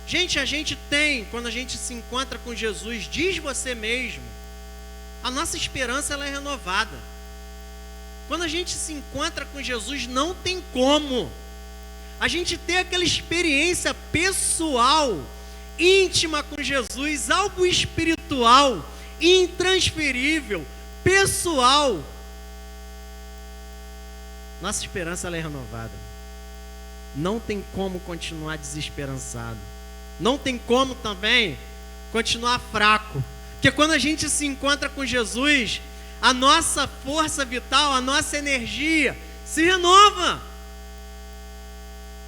Gente, a gente tem, quando a gente se encontra com Jesus, diz você mesmo, a nossa esperança ela é renovada. Quando a gente se encontra com Jesus, não tem como a gente ter aquela experiência pessoal, íntima com Jesus, algo espiritual, intransferível, pessoal. Nossa esperança ela é renovada. Não tem como continuar desesperançado. Não tem como também continuar fraco. Porque quando a gente se encontra com Jesus, a nossa força vital, a nossa energia se renova.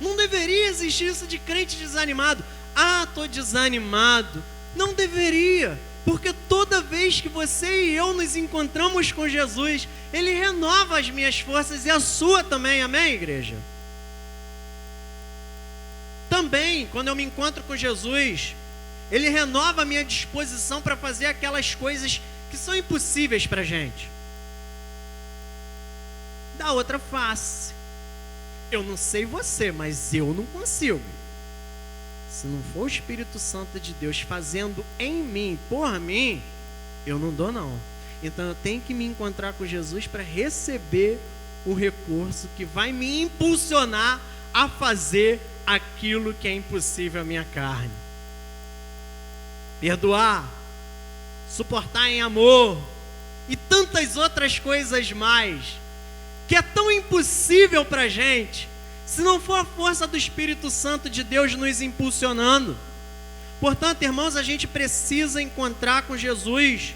Não deveria existir isso de crente desanimado. Ah, estou desanimado. Não deveria, porque toda vez que você e eu nos encontramos com Jesus, Ele renova as minhas forças e a sua também, amém, igreja? Também, quando eu me encontro com Jesus, Ele renova a minha disposição para fazer aquelas coisas que são impossíveis para a gente. Da outra face, Eu não sei você, mas eu não consigo. Se não for o Espírito Santo de Deus fazendo em mim, por mim, eu não dou não. Então eu tenho que me encontrar com Jesus para receber o recurso que vai me impulsionar a fazer aquilo que é impossível à minha carne. Perdoar, suportar em amor e tantas outras coisas mais, que é tão impossível para a gente, se não for a força do Espírito Santo de Deus nos impulsionando. Portanto, irmãos, a gente precisa encontrar com Jesus.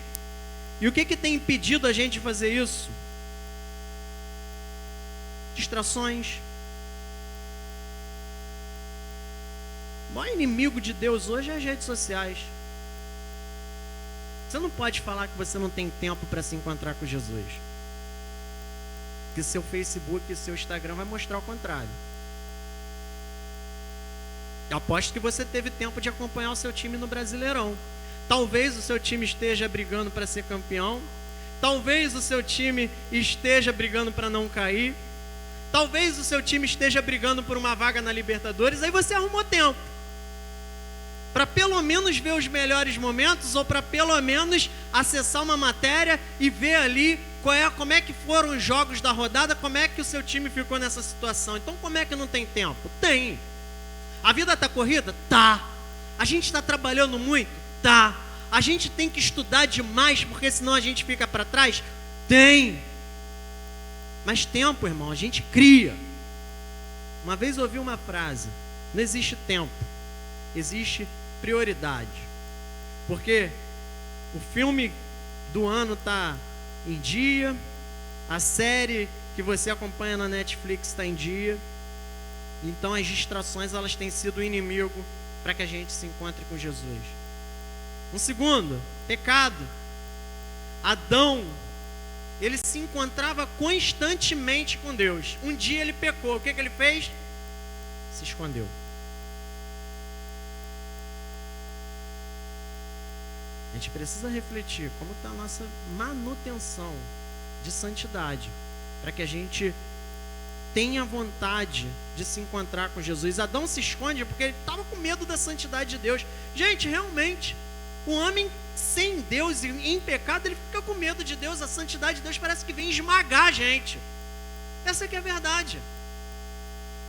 E o que tem impedido a gente de fazer isso? Distrações. O maior inimigo de Deus hoje é as redes sociais. Você não pode falar que você não tem tempo para se encontrar com Jesus, que seu Facebook e seu Instagram vai mostrar o contrário. Eu aposto que você teve tempo de acompanhar o seu time no Brasileirão. Talvez o seu time esteja brigando para ser campeão. Talvez o seu time esteja brigando para não cair. Talvez o seu time esteja brigando por uma vaga na Libertadores. Aí você arrumou tempo para pelo menos ver os melhores momentos, ou para pelo menos acessar uma matéria e ver ali como é que foram os jogos da rodada, como é que o seu time ficou nessa situação. Então como é que não tem tempo? Tem. A vida está corrida? Tá. A gente está trabalhando muito? Tá. A gente tem que estudar demais, porque senão a gente fica para trás? Tem. Mas tempo, irmão, a gente cria. Uma vez eu ouvi uma frase: não existe tempo, existe prioridade. Porque o filme do ano está em dia, a série que você acompanha na Netflix está em dia. Então as distrações, elas têm sido o inimigo para que a gente se encontre com Jesus. Um segundo, pecado. Adão, ele se encontrava constantemente com Deus. Um dia ele pecou. O que ele fez? Se escondeu. A gente precisa refletir como está a nossa manutenção de santidade, para que a gente tenha vontade de se encontrar com Jesus. Adão se esconde porque ele estava com medo da santidade de Deus. Gente, realmente, o homem sem Deus e em pecado, ele fica com medo de Deus. A santidade de Deus parece que vem esmagar a gente. Essa que é a verdade.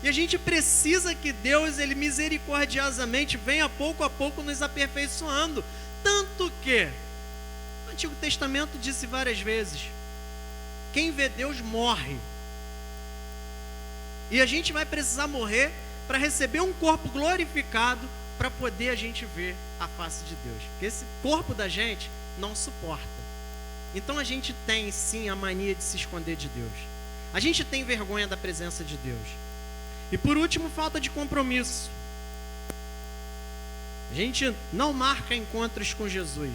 E a gente precisa que Deus, ele misericordiosamente venha pouco a pouco nos aperfeiçoando. Tanto que o Antigo Testamento disse várias vezes: quem vê Deus morre. E a gente vai precisar morrer para receber um corpo glorificado, para poder a gente ver a face de Deus. Porque esse corpo da gente não suporta. Então a gente tem sim a mania de se esconder de Deus. A gente tem vergonha da presença de Deus. E por último, falta de compromisso. A gente não marca encontros com Jesus.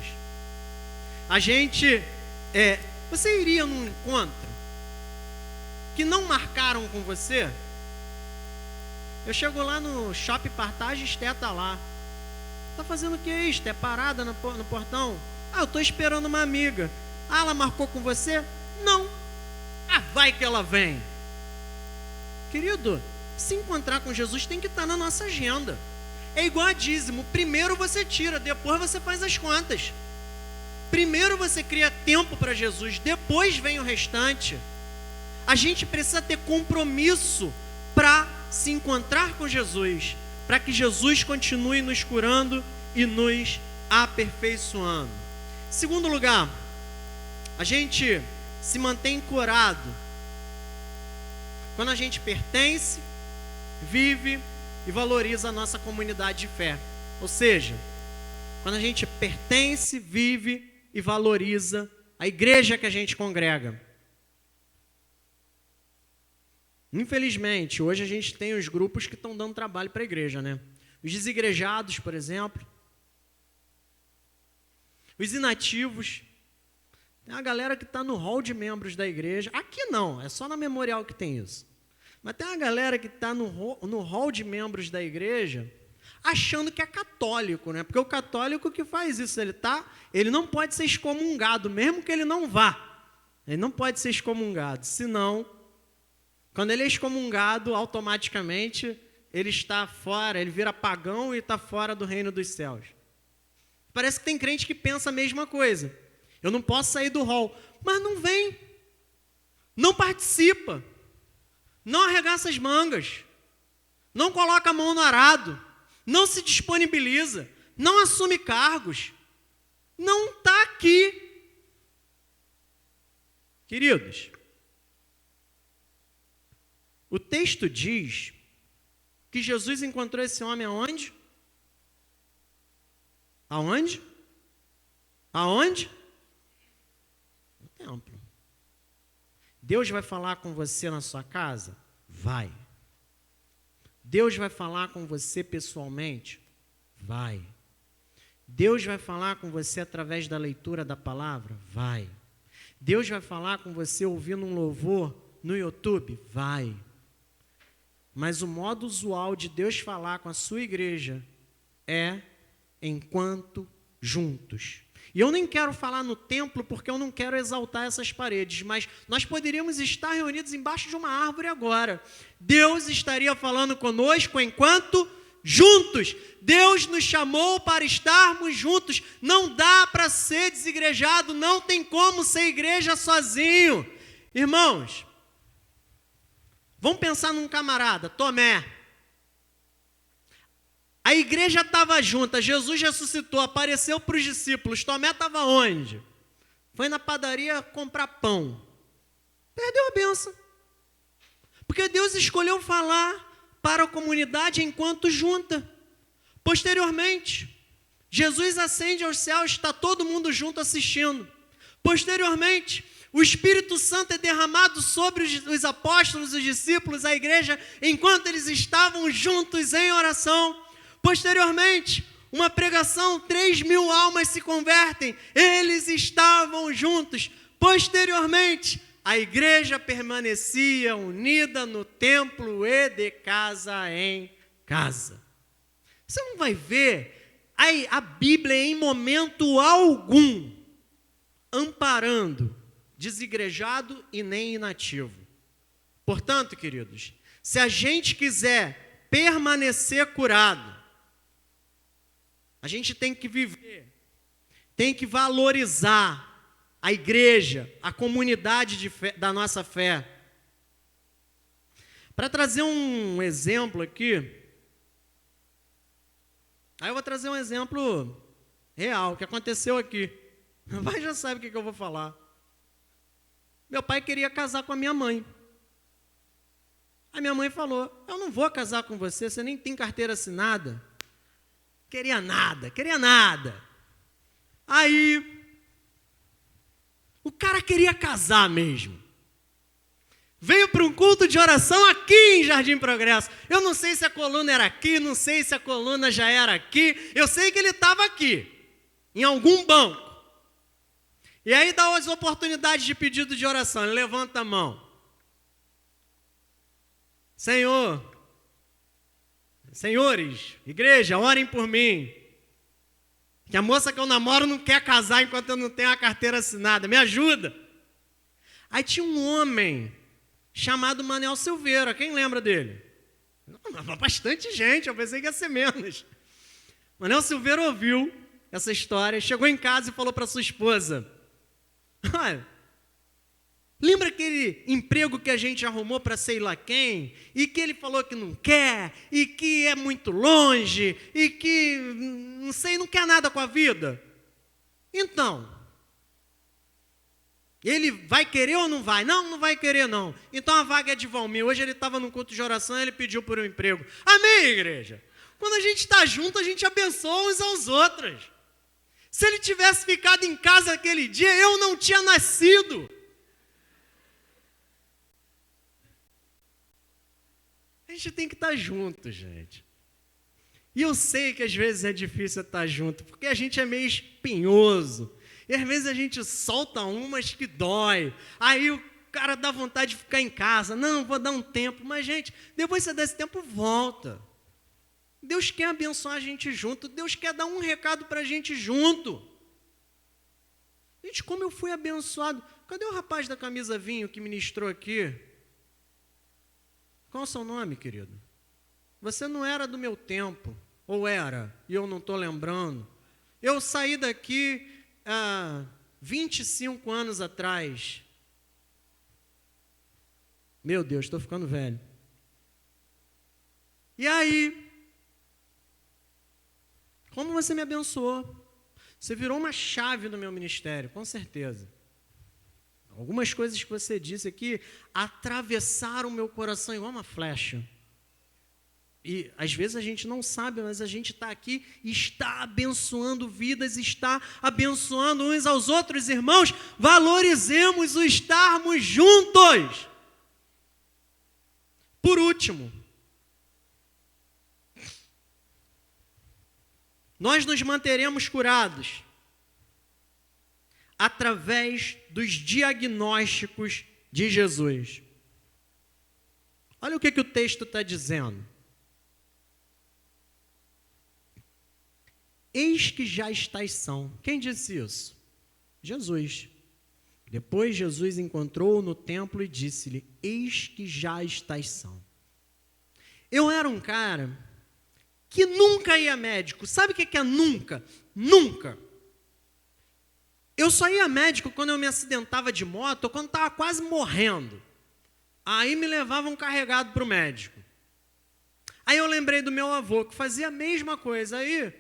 A gente... você iria num encontro que não marcaram com você? Eu chego lá no Shopping Partage, Esté tá lá. Tá fazendo o que, Esté? Parada no portão? Ah, eu tô esperando uma amiga. Ah, ela marcou com você? Não. Ah, vai que ela vem. Querido, se encontrar com Jesus tem que estar na nossa agenda. É igual a dízimo. Primeiro você tira, depois você faz as contas. Primeiro você cria tempo para Jesus, depois vem o restante. A gente precisa ter compromisso para se encontrar com Jesus, para que Jesus continue nos curando e nos aperfeiçoando. Segundo lugar, a gente se mantém curado quando a gente pertence, vive e valoriza a nossa comunidade de fé. Ou seja, quando a gente pertence, vive e valoriza a igreja que a gente congrega. Infelizmente, hoje a gente tem os grupos que estão dando trabalho para a igreja, né? Os desigrejados, por exemplo. Os inativos. Tem uma galera que está no hall de membros da igreja. Aqui não, é só na Memorial que tem isso. Mas tem uma galera que está no hall de membros da igreja achando que é católico, né? Porque o católico que faz isso, ele não pode ser excomungado, mesmo que ele não vá. Ele não pode ser excomungado, senão... Quando ele é excomungado, automaticamente ele está fora, ele vira pagão e está fora do reino dos céus. Parece que tem crente que pensa a mesma coisa. Eu não posso sair do hall, mas não vem, não participa, não arregaça as mangas, não coloca a mão no arado, não se disponibiliza, não assume cargos, não está aqui. Queridos, o texto diz que Jesus encontrou esse homem aonde? Aonde? Aonde? No templo. Deus vai falar com você na sua casa? Vai. Deus vai falar com você pessoalmente? Vai. Deus vai falar com você através da leitura da palavra? Vai. Deus vai falar com você ouvindo um louvor no YouTube? Vai. Mas o modo usual de Deus falar com a sua igreja é enquanto juntos. E eu nem quero falar no templo porque eu não quero exaltar essas paredes, mas nós poderíamos estar reunidos embaixo de uma árvore agora. Deus estaria falando conosco enquanto juntos. Deus nos chamou para estarmos juntos. Não dá para ser desigrejado, não tem como ser igreja sozinho. Irmãos, vamos pensar num camarada, Tomé. A igreja estava junta, Jesus ressuscitou, apareceu para os discípulos. Tomé estava onde? Foi na padaria comprar pão. Perdeu a bênção. Porque Deus escolheu falar para a comunidade enquanto junta. Posteriormente, Jesus ascende aos céus, está todo mundo junto assistindo. Posteriormente, o Espírito Santo é derramado sobre os apóstolos, os discípulos, a igreja, enquanto eles estavam juntos em oração. Posteriormente, uma pregação, 3.000 almas se convertem, eles estavam juntos. Posteriormente, a igreja permanecia unida no templo e de casa em casa. Você não vai ver a Bíblia em momento algum amparando desigrejado e nem inativo. Portanto, queridos, se a gente quiser permanecer curado, a gente tem que viver, tem que valorizar a igreja, a comunidade de fé, da nossa fé. Para trazer um exemplo aqui, aí eu vou trazer um exemplo real, que aconteceu aqui. Vai, já sabe o que eu vou falar. Meu pai queria casar com a minha mãe. A minha mãe falou, eu não vou casar com você, você nem tem carteira assinada. Queria nada. Aí, o cara queria casar mesmo. Veio para um culto de oração aqui em Jardim Progresso. Eu não sei se a coluna era aqui, não sei se a coluna já era aqui. Eu sei que ele estava aqui, em algum banco. E aí dá as oportunidades de pedido de oração. Ele levanta a mão. Senhores, igreja, orem por mim. Que a moça que eu namoro não quer casar enquanto eu não tenho a carteira assinada. Me ajuda. Aí tinha um homem chamado Manel Silveira. Quem lembra dele? Bastante gente, eu pensei que ia ser menos. Manel Silveira ouviu essa história, chegou em casa e falou para sua esposa, olha, lembra aquele emprego que a gente arrumou para sei lá quem, e que ele falou que não quer, e que é muito longe, e que, não sei, não quer nada com a vida? Então, ele vai querer ou não vai? Não, não vai querer não. Então a vaga é de Valmir. Hoje ele estava num culto de oração e ele pediu por um emprego. Amém, igreja? Quando a gente está junto, a gente abençoa uns aos outros. Se ele tivesse ficado em casa aquele dia, eu não tinha nascido. A gente tem que estar junto, gente. E eu sei que às vezes é difícil estar junto, porque a gente é meio espinhoso. E às vezes a gente solta umas que dói. Aí o cara dá vontade de ficar em casa. Não, vou dar um tempo. Mas, gente, depois que você dá esse tempo, volta. Deus quer abençoar a gente junto. Deus quer dar um recado para a gente junto. Gente, como eu fui abençoado. Cadê o rapaz da camisa vinho que ministrou aqui? Qual é o seu nome, querido? Você não era do meu tempo, ou era, e eu não estou lembrando. Eu saí daqui há 25 anos atrás. Meu Deus, estou ficando velho. E aí, como você me abençoou? Você virou uma chave no meu ministério, com certeza. Algumas coisas que você disse aqui atravessaram o meu coração igual uma flecha. E às vezes a gente não sabe, mas a gente está aqui e está abençoando vidas, está abençoando uns aos outros, irmãos. Valorizemos o estarmos juntos. Por último, nós nos manteremos curados através dos diagnósticos de Jesus. Olha o que o texto está dizendo. Eis que já estáis são. Quem disse isso? Jesus. Depois Jesus encontrou-o no templo e disse-lhe, eis que já estáis são. Eu era um cara que nunca ia médico. Sabe o que é nunca? Nunca. Eu só ia médico quando eu me acidentava de moto ou quando estava quase morrendo. Aí me levavam carregado para o médico. Aí eu lembrei do meu avô, que fazia a mesma coisa. Aí,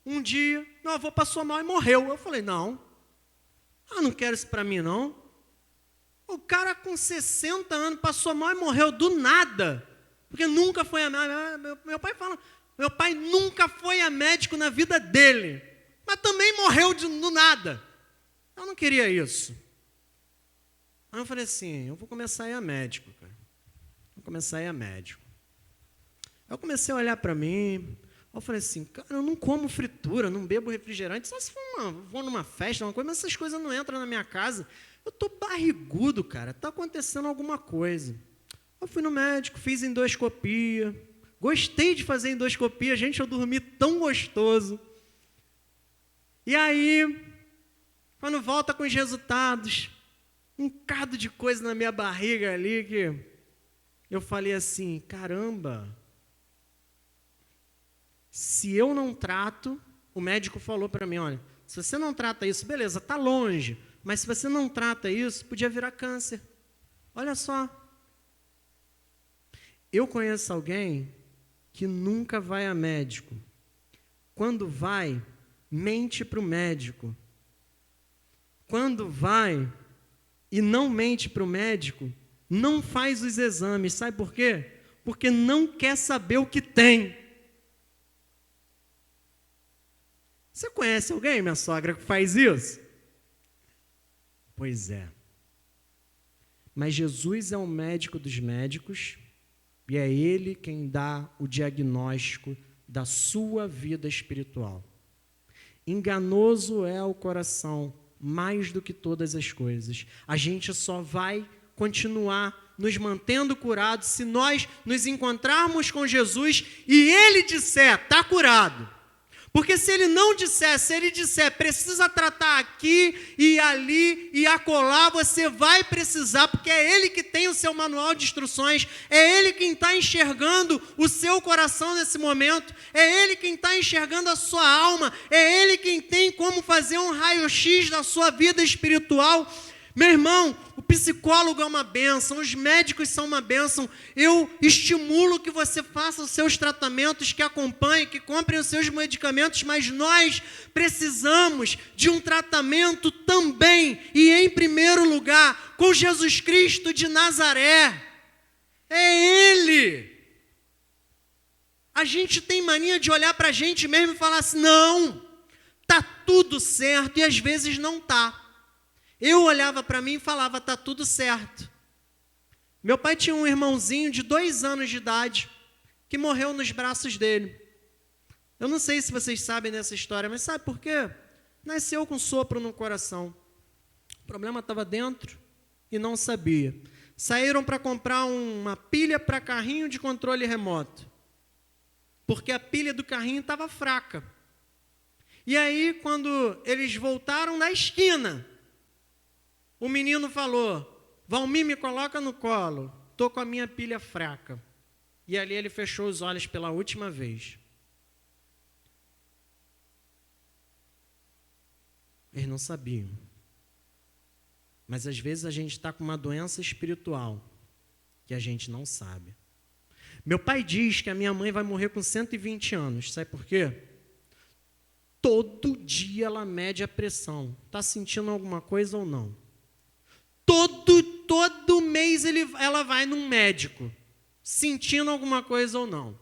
um dia, meu avô passou mal e morreu. Eu falei, não, eu não quero isso para mim, não. O cara com 60 anos passou mal e morreu do nada. Porque nunca foi a médico. Meu pai fala, meu pai nunca foi a médico na vida dele. Mas também morreu do nada. Eu não queria isso. Aí eu falei assim, eu vou começar a ir a médico, cara. Vou começar a ir a médico. Eu comecei a olhar para mim, eu falei assim, cara, eu não como fritura, não bebo refrigerante, só se vou numa festa, uma coisa, mas essas coisas não entram na minha casa. Eu tô barrigudo, cara, tá acontecendo alguma coisa. Eu fui no médico, fiz endoscopia, gostei de fazer endoscopia, gente, eu dormi tão gostoso. E aí, quando volta com os resultados, um bocado de coisa na minha barriga ali, que eu falei assim, caramba, se eu não trato, o médico falou para mim, olha, se você não trata isso, beleza, está longe, mas se você não trata isso, podia virar câncer. Olha só. Eu conheço alguém que nunca vai a médico. Quando vai, mente para o médico. Quando vai e não mente para o médico, não faz os exames. Sabe por quê? Porque não quer saber o que tem. Você conhece alguém, minha sogra, que faz isso? Pois é. Mas Jesus é o médico dos médicos e é Ele quem dá o diagnóstico da sua vida espiritual. Enganoso é o coração, mais do que todas as coisas. A gente só vai continuar nos mantendo curados se nós nos encontrarmos com Jesus e Ele disser, está curado. Porque se Ele não disser, se Ele disser, precisa tratar aqui e ali e acolá, você vai precisar, porque é Ele que tem o seu manual de instruções, é Ele quem está enxergando o seu coração nesse momento, é Ele quem está enxergando a sua alma, é Ele quem tem como fazer um raio-x da sua vida espiritual. Meu irmão, o psicólogo é uma bênção, os médicos são uma bênção. Eu estimulo que você faça os seus tratamentos, que acompanhe, que compre os seus medicamentos, mas nós precisamos de um tratamento também, e em primeiro lugar, com Jesus Cristo de Nazaré. É Ele. A gente tem mania de olhar para a gente mesmo e falar assim, não, está tudo certo, e às vezes não está. Eu olhava para mim e falava, está tudo certo. Meu pai tinha um irmãozinho de 2 anos de idade que morreu nos braços dele. Eu não sei se vocês sabem dessa história, mas sabe por quê? Nasceu com sopro no coração. O problema estava dentro e não sabia. Saíram para comprar uma pilha para carrinho de controle remoto, porque a pilha do carrinho estava fraca. E aí, quando eles voltaram da esquina, o menino falou, Valmir, me coloca no colo, estou com a minha pilha fraca. E ali ele fechou os olhos pela última vez. Eles não sabiam. Mas às vezes a gente está com uma doença espiritual que a gente não sabe. Meu pai diz que a minha mãe vai morrer com 120 anos. Sabe por quê? Todo dia ela mede a pressão. Está sentindo alguma coisa ou não? Todo mês ela vai num médico, sentindo alguma coisa ou não.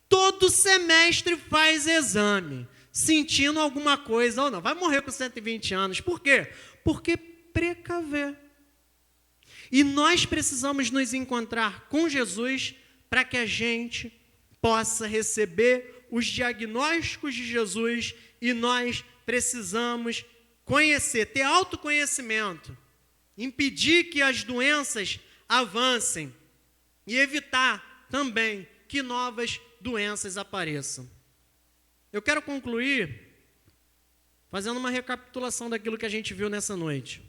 Todo semestre faz exame, sentindo alguma coisa ou não. Vai morrer com 120 anos. Por quê? Porque precaver. E nós precisamos nos encontrar com Jesus para que a gente possa receber os diagnósticos de Jesus, e nós precisamos conhecer, ter autoconhecimento, impedir que as doenças avancem e evitar também que novas doenças apareçam. Eu quero concluir fazendo uma recapitulação daquilo que a gente viu nessa noite.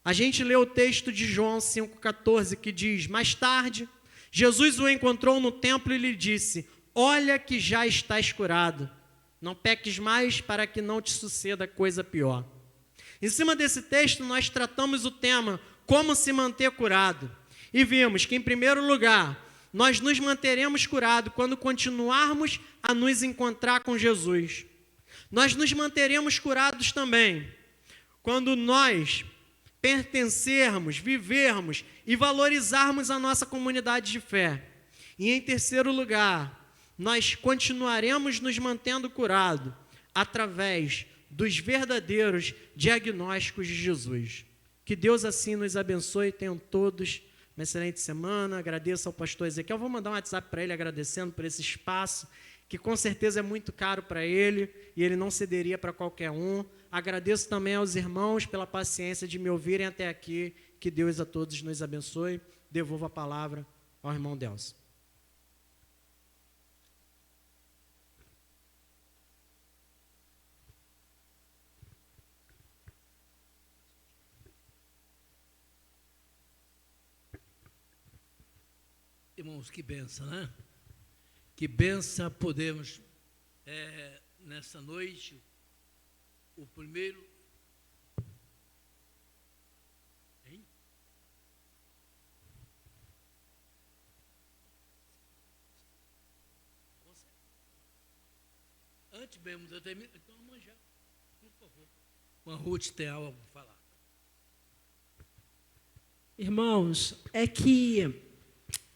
A gente leu o texto de João 5,14, que diz: mais tarde, Jesus o encontrou no templo e lhe disse: olha que já estás curado, não peques mais para que não te suceda coisa pior. Em cima desse texto, nós tratamos o tema como se manter curado. E vimos que, em primeiro lugar, nós nos manteremos curados quando continuarmos a nos encontrar com Jesus. Nós nos manteremos curados também quando nós pertencermos, vivermos e valorizarmos a nossa comunidade de fé. E, em terceiro lugar, nós continuaremos nos mantendo curados através dos verdadeiros diagnósticos de Jesus. Que Deus assim nos abençoe. Tenham todos uma excelente semana. Agradeço ao pastor Ezequiel. Vou mandar um WhatsApp para ele agradecendo por esse espaço, que com certeza é muito caro para ele e ele não cederia para qualquer um. Agradeço também aos irmãos pela paciência de me ouvirem até aqui. Que Deus a todos nos abençoe. Devolvo a palavra ao irmão Delcio. Irmãos, que benção, né? Que benção podemos, nessa noite, o primeiro... Hein? Antes mesmo de eu terminar, então amanhã, por favor. Uma Ruth tem algo para falar. Irmãos, é que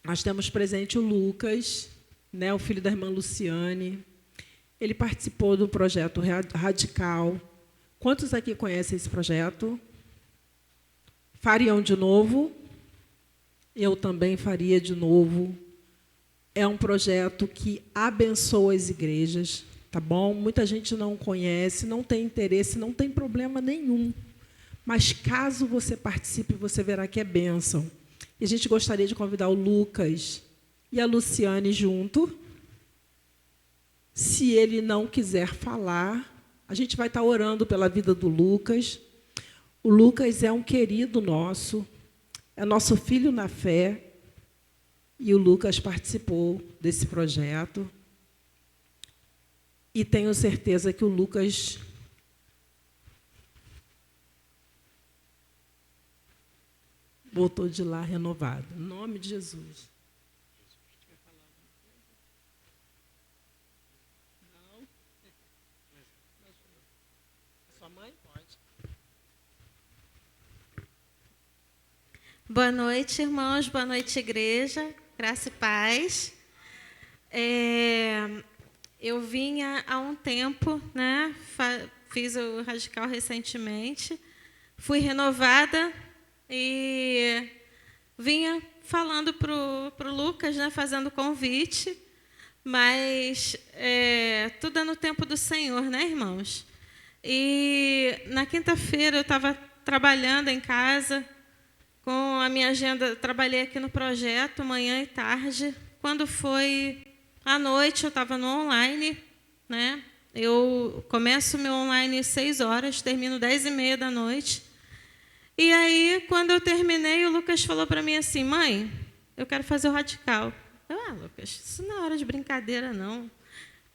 nós temos presente o Lucas, né, o filho da irmã Luciane. Ele participou do projeto Radical. Quantos aqui conhecem esse projeto? Fariam de novo? Eu também faria de novo. É um projeto que abençoa as igrejas, tá bom? Muita gente não conhece, não tem interesse, não tem problema nenhum. Mas caso você participe, você verá que é bênção. E a gente gostaria de convidar o Lucas e a Luciane junto. Se ele não quiser falar, a gente vai estar orando pela vida do Lucas. O Lucas é um querido nosso, é nosso filho na fé, e o Lucas participou desse projeto. E tenho certeza que o Lucas voltou de lá renovado. Em nome de Jesus. Não? Sua mãe? Pode. Boa noite, irmãos. Boa noite, igreja. Graça e paz. Eu vinha há um tempo, né? Fiz o Radical recentemente. Fui renovada. E vinha falando para o Lucas, né, fazendo convite, mas tudo é no tempo do Senhor, né, irmãos? E na quinta-feira eu estava trabalhando em casa, com a minha agenda, trabalhei aqui no projeto, manhã e tarde. Quando foi à noite, eu estava no online, né? Eu começo meu online às 6 horas, termino 10h30 da noite. E aí, quando eu terminei, o Lucas falou para mim assim: mãe, eu quero fazer o Radical. Lucas, isso não é hora de brincadeira, não.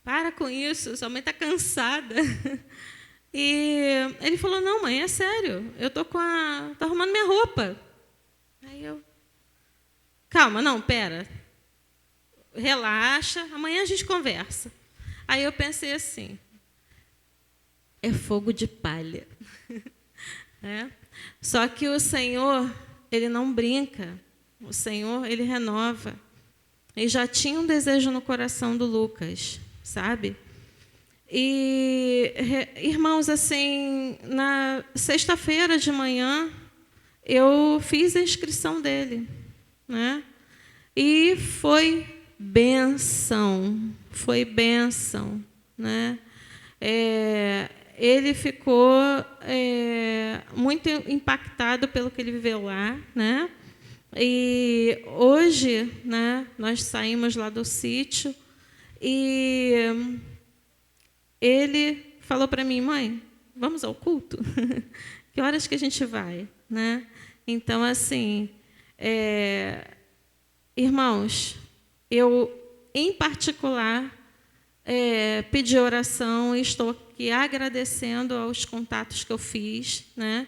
Para com isso, sua mãe está cansada. E ele falou, não, mãe, é sério, eu tô arrumando minha roupa. Aí eu, calma, não, pera, relaxa, amanhã a gente conversa. Aí eu pensei assim, é fogo de palha. Só que o Senhor, Ele não brinca, o Senhor, Ele renova. E já tinha um desejo no coração do Lucas, sabe? E, irmãos, assim, na sexta-feira de manhã, eu fiz a inscrição dele, né? E foi bênção, né? Ele ficou muito impactado pelo que ele viveu lá, né? E hoje, né, nós saímos lá do sítio e ele falou para mim, mãe, vamos ao culto? Que horas que a gente vai, né? Então, assim, irmãos, eu, em particular, pedi oração e estou aqui agradecendo aos contatos que eu fiz, né?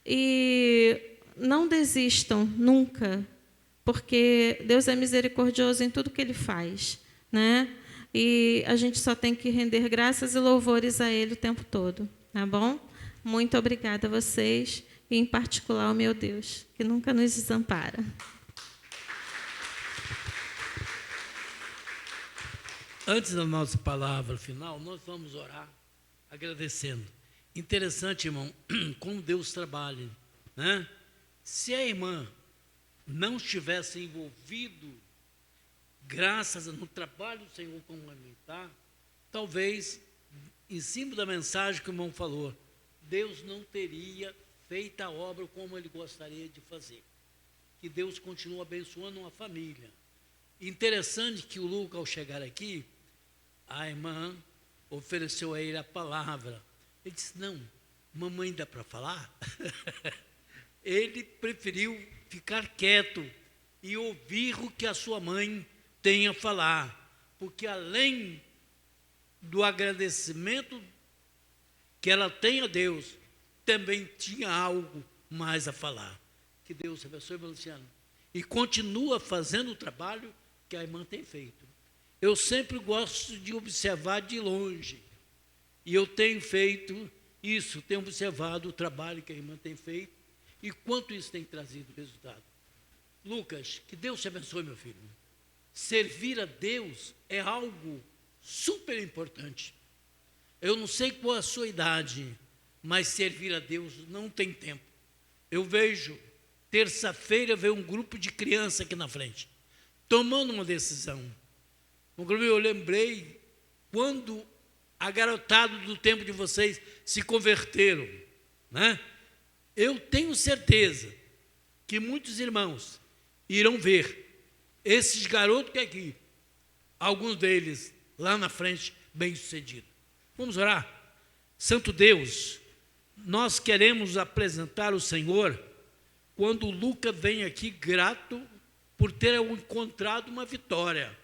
E não desistam nunca, porque Deus é misericordioso em tudo que Ele faz, né? E a gente só tem que render graças e louvores a Ele o tempo todo, tá bom? Muito obrigada a vocês, e em particular ao meu Deus, que nunca nos desampara. Antes da nossa palavra final, nós vamos orar agradecendo. Interessante, irmão, como Deus trabalha, né? Se a irmã não estivesse envolvido, graças no trabalho do Senhor complementar, talvez, em cima da mensagem que o irmão falou, Deus não teria feito a obra como Ele gostaria de fazer. Que Deus continue abençoando uma família. Interessante que o Lucas, ao chegar aqui, a irmã ofereceu a ele a palavra. Ele disse, não, mamãe dá para falar? Ele preferiu ficar quieto e ouvir o que a sua mãe tem a falar, porque além do agradecimento que ela tem a Deus, também tinha algo mais a falar. Que Deus abençoe, Luciano. E continua fazendo o trabalho que a irmã tem feito. Eu sempre gosto de observar de longe, e eu tenho feito isso, tenho observado o trabalho que a irmã tem feito, e quanto isso tem trazido resultado. Lucas, que Deus te abençoe, meu filho. Servir a Deus é algo super importante. Eu não sei qual a sua idade, mas servir a Deus não tem tempo. Eu vejo, terça-feira veio um grupo de crianças aqui na frente, tomando uma decisão. Eu lembrei quando a garotada do tempo de vocês se converteram, né? Eu tenho certeza que muitos irmãos irão ver esses garotos que aqui, alguns deles lá na frente, bem-sucedidos. Vamos orar? Santo Deus, nós queremos apresentar o Senhor quando o Lucas vem aqui grato por ter encontrado uma vitória.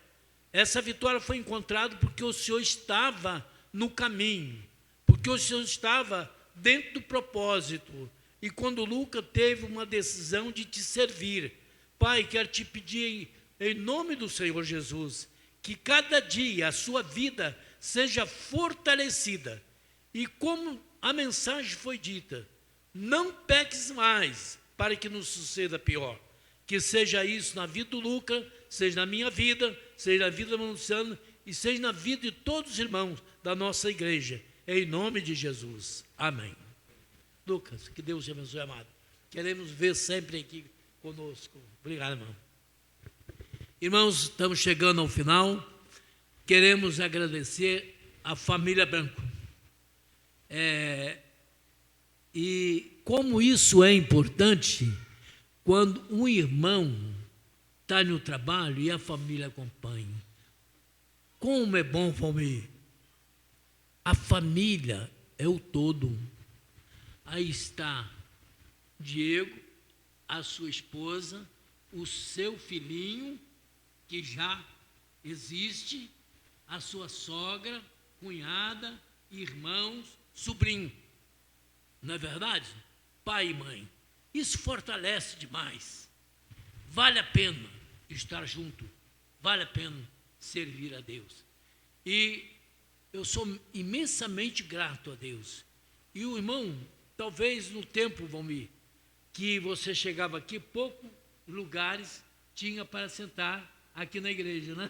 Essa vitória foi encontrada porque o Senhor estava no caminho, porque o Senhor estava dentro do propósito. E quando o Lucas teve uma decisão de te servir, Pai, quero te pedir em nome do Senhor Jesus, que cada dia a sua vida seja fortalecida. E como a mensagem foi dita, não peques mais para que nos suceda pior. Que seja isso na vida do Lucas, seja na minha vida, seja na vida do Luciano e seja na vida de todos os irmãos da nossa igreja. Em nome de Jesus. Amém. Lucas, que Deus te abençoe, amado. Queremos ver sempre aqui conosco. Obrigado, irmão. Irmãos, estamos chegando ao final. Queremos agradecer a família Branco. E como isso é importante, quando um irmão está no trabalho e a família acompanha. Como é bom, Valmir. A família é o todo. Aí está Diego, a sua esposa, o seu filhinho que já existe a sua sogra, cunhada, irmãos, sobrinho. Não é verdade? Pai e mãe. Isso fortalece demais. Vale a pena estar junto. Vale a pena servir a Deus. E eu sou imensamente grato a Deus. E o irmão, talvez no tempo, Valmir, que você chegava aqui, poucos lugares tinha para sentar aqui na igreja, né?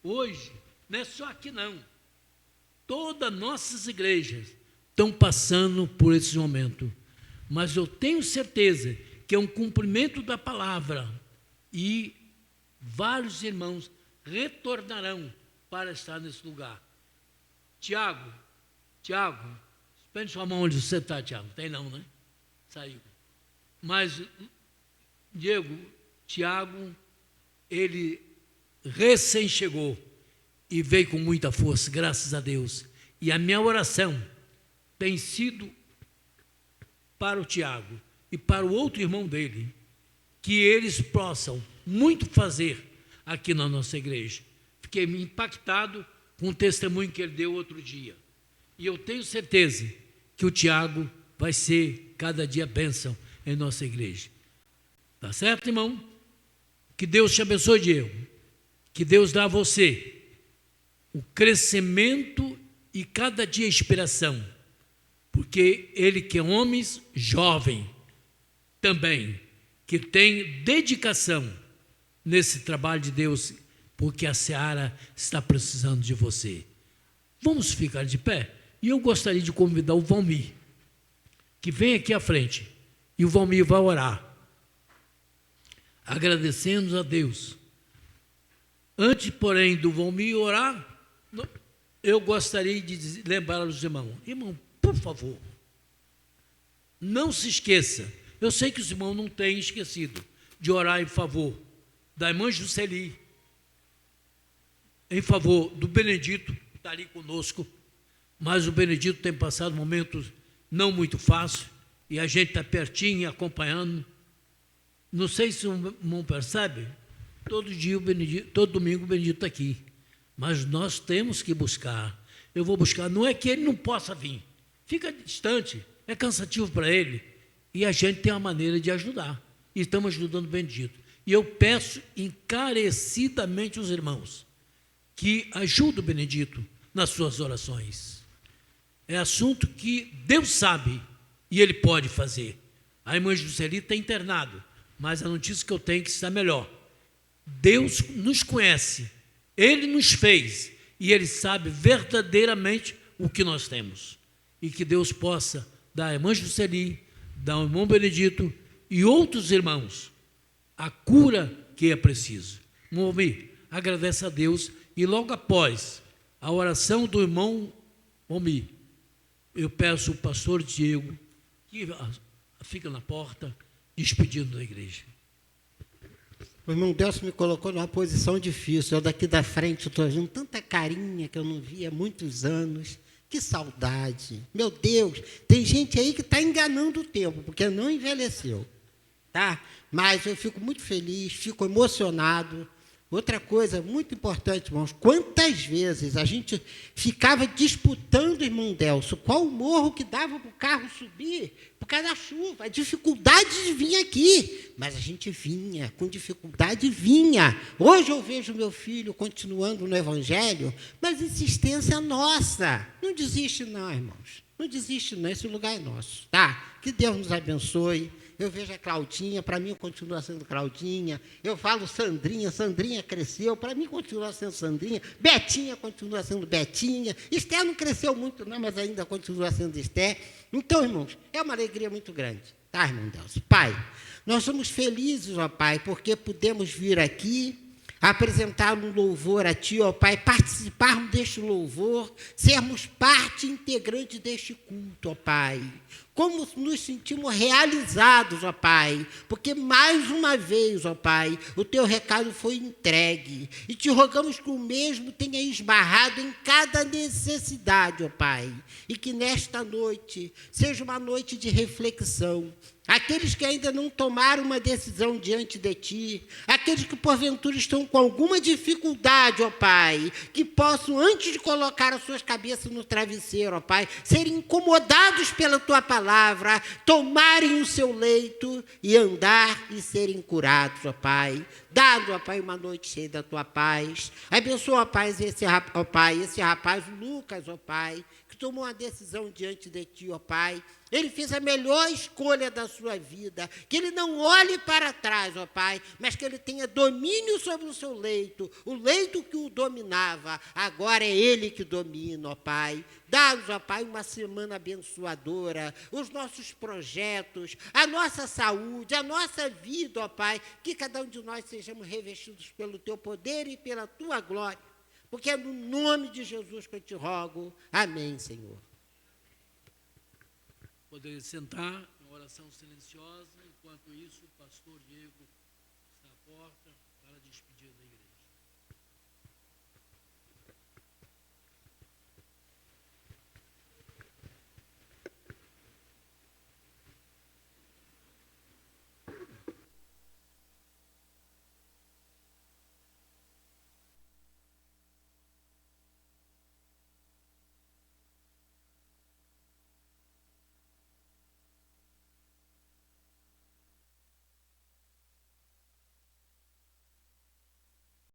Hoje, não é só aqui não. Todas nossas igrejas estão passando por esse momento. Mas eu tenho certeza que é um cumprimento da palavra e vários irmãos retornarão para estar nesse lugar. Tiago, espere sua mão onde você está, Tiago. Tem não, né? Saiu. Mas, Diego, Tiago, ele recém chegou e veio com muita força, graças a Deus. E a minha oração tem sido para o Tiago e para o outro irmão dele, que eles possam muito fazer aqui na nossa igreja. Fiquei impactado com o testemunho que ele deu outro dia. E eu tenho certeza que o Tiago vai ser cada dia bênção em nossa igreja. Tá certo, irmão? Que Deus te abençoe, Diego. Que Deus dá a você o crescimento e cada dia inspiração. Porque ele que é homem jovem também, que tem dedicação nesse trabalho de Deus, porque a seara está precisando de você. Vamos ficar de pé? E eu gostaria de convidar o Valmir, que vem aqui à frente, e o Valmir vai orar, agradecendo a Deus. Antes, porém, do Valmir orar, eu gostaria de lembrar aos irmãos, por favor, não se esqueça, eu sei que os irmãos não têm esquecido de orar em favor da irmã Jusceli, em favor do Benedito, que está ali conosco, mas o Benedito tem passado momentos não muito fáceis, e a gente está pertinho, acompanhando. Não sei se o irmão percebe, todo domingo o Benedito está aqui, mas nós temos que buscar. Eu vou buscar, não é que ele não possa vir, fica distante, é cansativo para ele, e a gente tem uma maneira de ajudar, e estamos ajudando o Benedito. E eu peço encarecidamente aos irmãos que ajudem o Benedito nas suas orações. É assunto que Deus sabe e Ele pode fazer. A irmã Jusceli está internado, mas a notícia que eu tenho é que está melhor. Deus nos conhece, Ele nos fez e Ele sabe verdadeiramente o que nós temos. E que Deus possa dar à irmã Jusceli, dar ao irmão Benedito e outros irmãos a cura que é preciso. Valmir, agradece a Deus e logo após a oração do irmão Valmir, eu peço ao pastor Diego que fica na porta despedindo da igreja. O irmão Delcio me colocou numa posição difícil. Eu daqui da frente estou vendo tanta carinha que eu não via há muitos anos. Que saudade. Meu Deus, tem gente aí que está enganando o tempo, porque não envelheceu. Tá? Mas eu fico muito feliz, fico emocionado. Outra coisa muito importante, irmãos, quantas vezes a gente ficava disputando, irmão Delcio, qual o morro que dava para o carro subir por causa da chuva, a dificuldade de vir aqui, mas a gente vinha, com dificuldade vinha. Hoje eu vejo meu filho continuando no Evangelho, mas insistência nossa. Não desiste não, irmãos, não desiste não, esse lugar é nosso, tá? Que Deus nos abençoe. Eu vejo a Claudinha, para mim continua sendo Claudinha. Eu falo Sandrinha, Sandrinha cresceu, para mim continua sendo Sandrinha. Betinha continua sendo Betinha. Esther não cresceu muito não, mas ainda continua sendo Esther. Então, irmãos, é uma alegria muito grande, tá, irmão Deus? Pai, nós somos felizes, ó Pai, porque pudemos vir aqui, apresentar um louvor a Ti, ó Pai, participarmos deste louvor, sermos parte integrante deste culto, ó Pai. Como nos sentimos realizados, ó Pai, porque mais uma vez, ó Pai, o Teu recado foi entregue e Te rogamos que o mesmo tenha esbarrado em cada necessidade, ó Pai, e que nesta noite seja uma noite de reflexão, aqueles que ainda não tomaram uma decisão diante de Ti, aqueles que porventura estão com alguma dificuldade, ó Pai, que possam, antes de colocar as suas cabeças no travesseiro, ó Pai, serem incomodados pela Tua palavra, tomarem o seu leito e andar e serem curados, ó Pai. Dá, ó Pai, uma noite cheia da Tua paz. Abençoa, ó Pai, esse rapaz, o Lucas, ó Pai, que tomou uma decisão diante de Ti, ó Pai. Ele fez a melhor escolha da sua vida, que ele não olhe para trás, ó Pai, mas que ele tenha domínio sobre o seu leito, o leito que o dominava, agora é ele que domina, ó Pai. Dá-nos, ó Pai, uma semana abençoadora, os nossos projetos, a nossa saúde, a nossa vida, ó Pai, que cada um de nós sejamos revestidos pelo Teu poder e pela Tua glória, porque é no nome de Jesus que eu te rogo. Amém, Senhor. Poder sentar, uma oração silenciosa. Enquanto isso, o pastor Diego está à porta para despedir.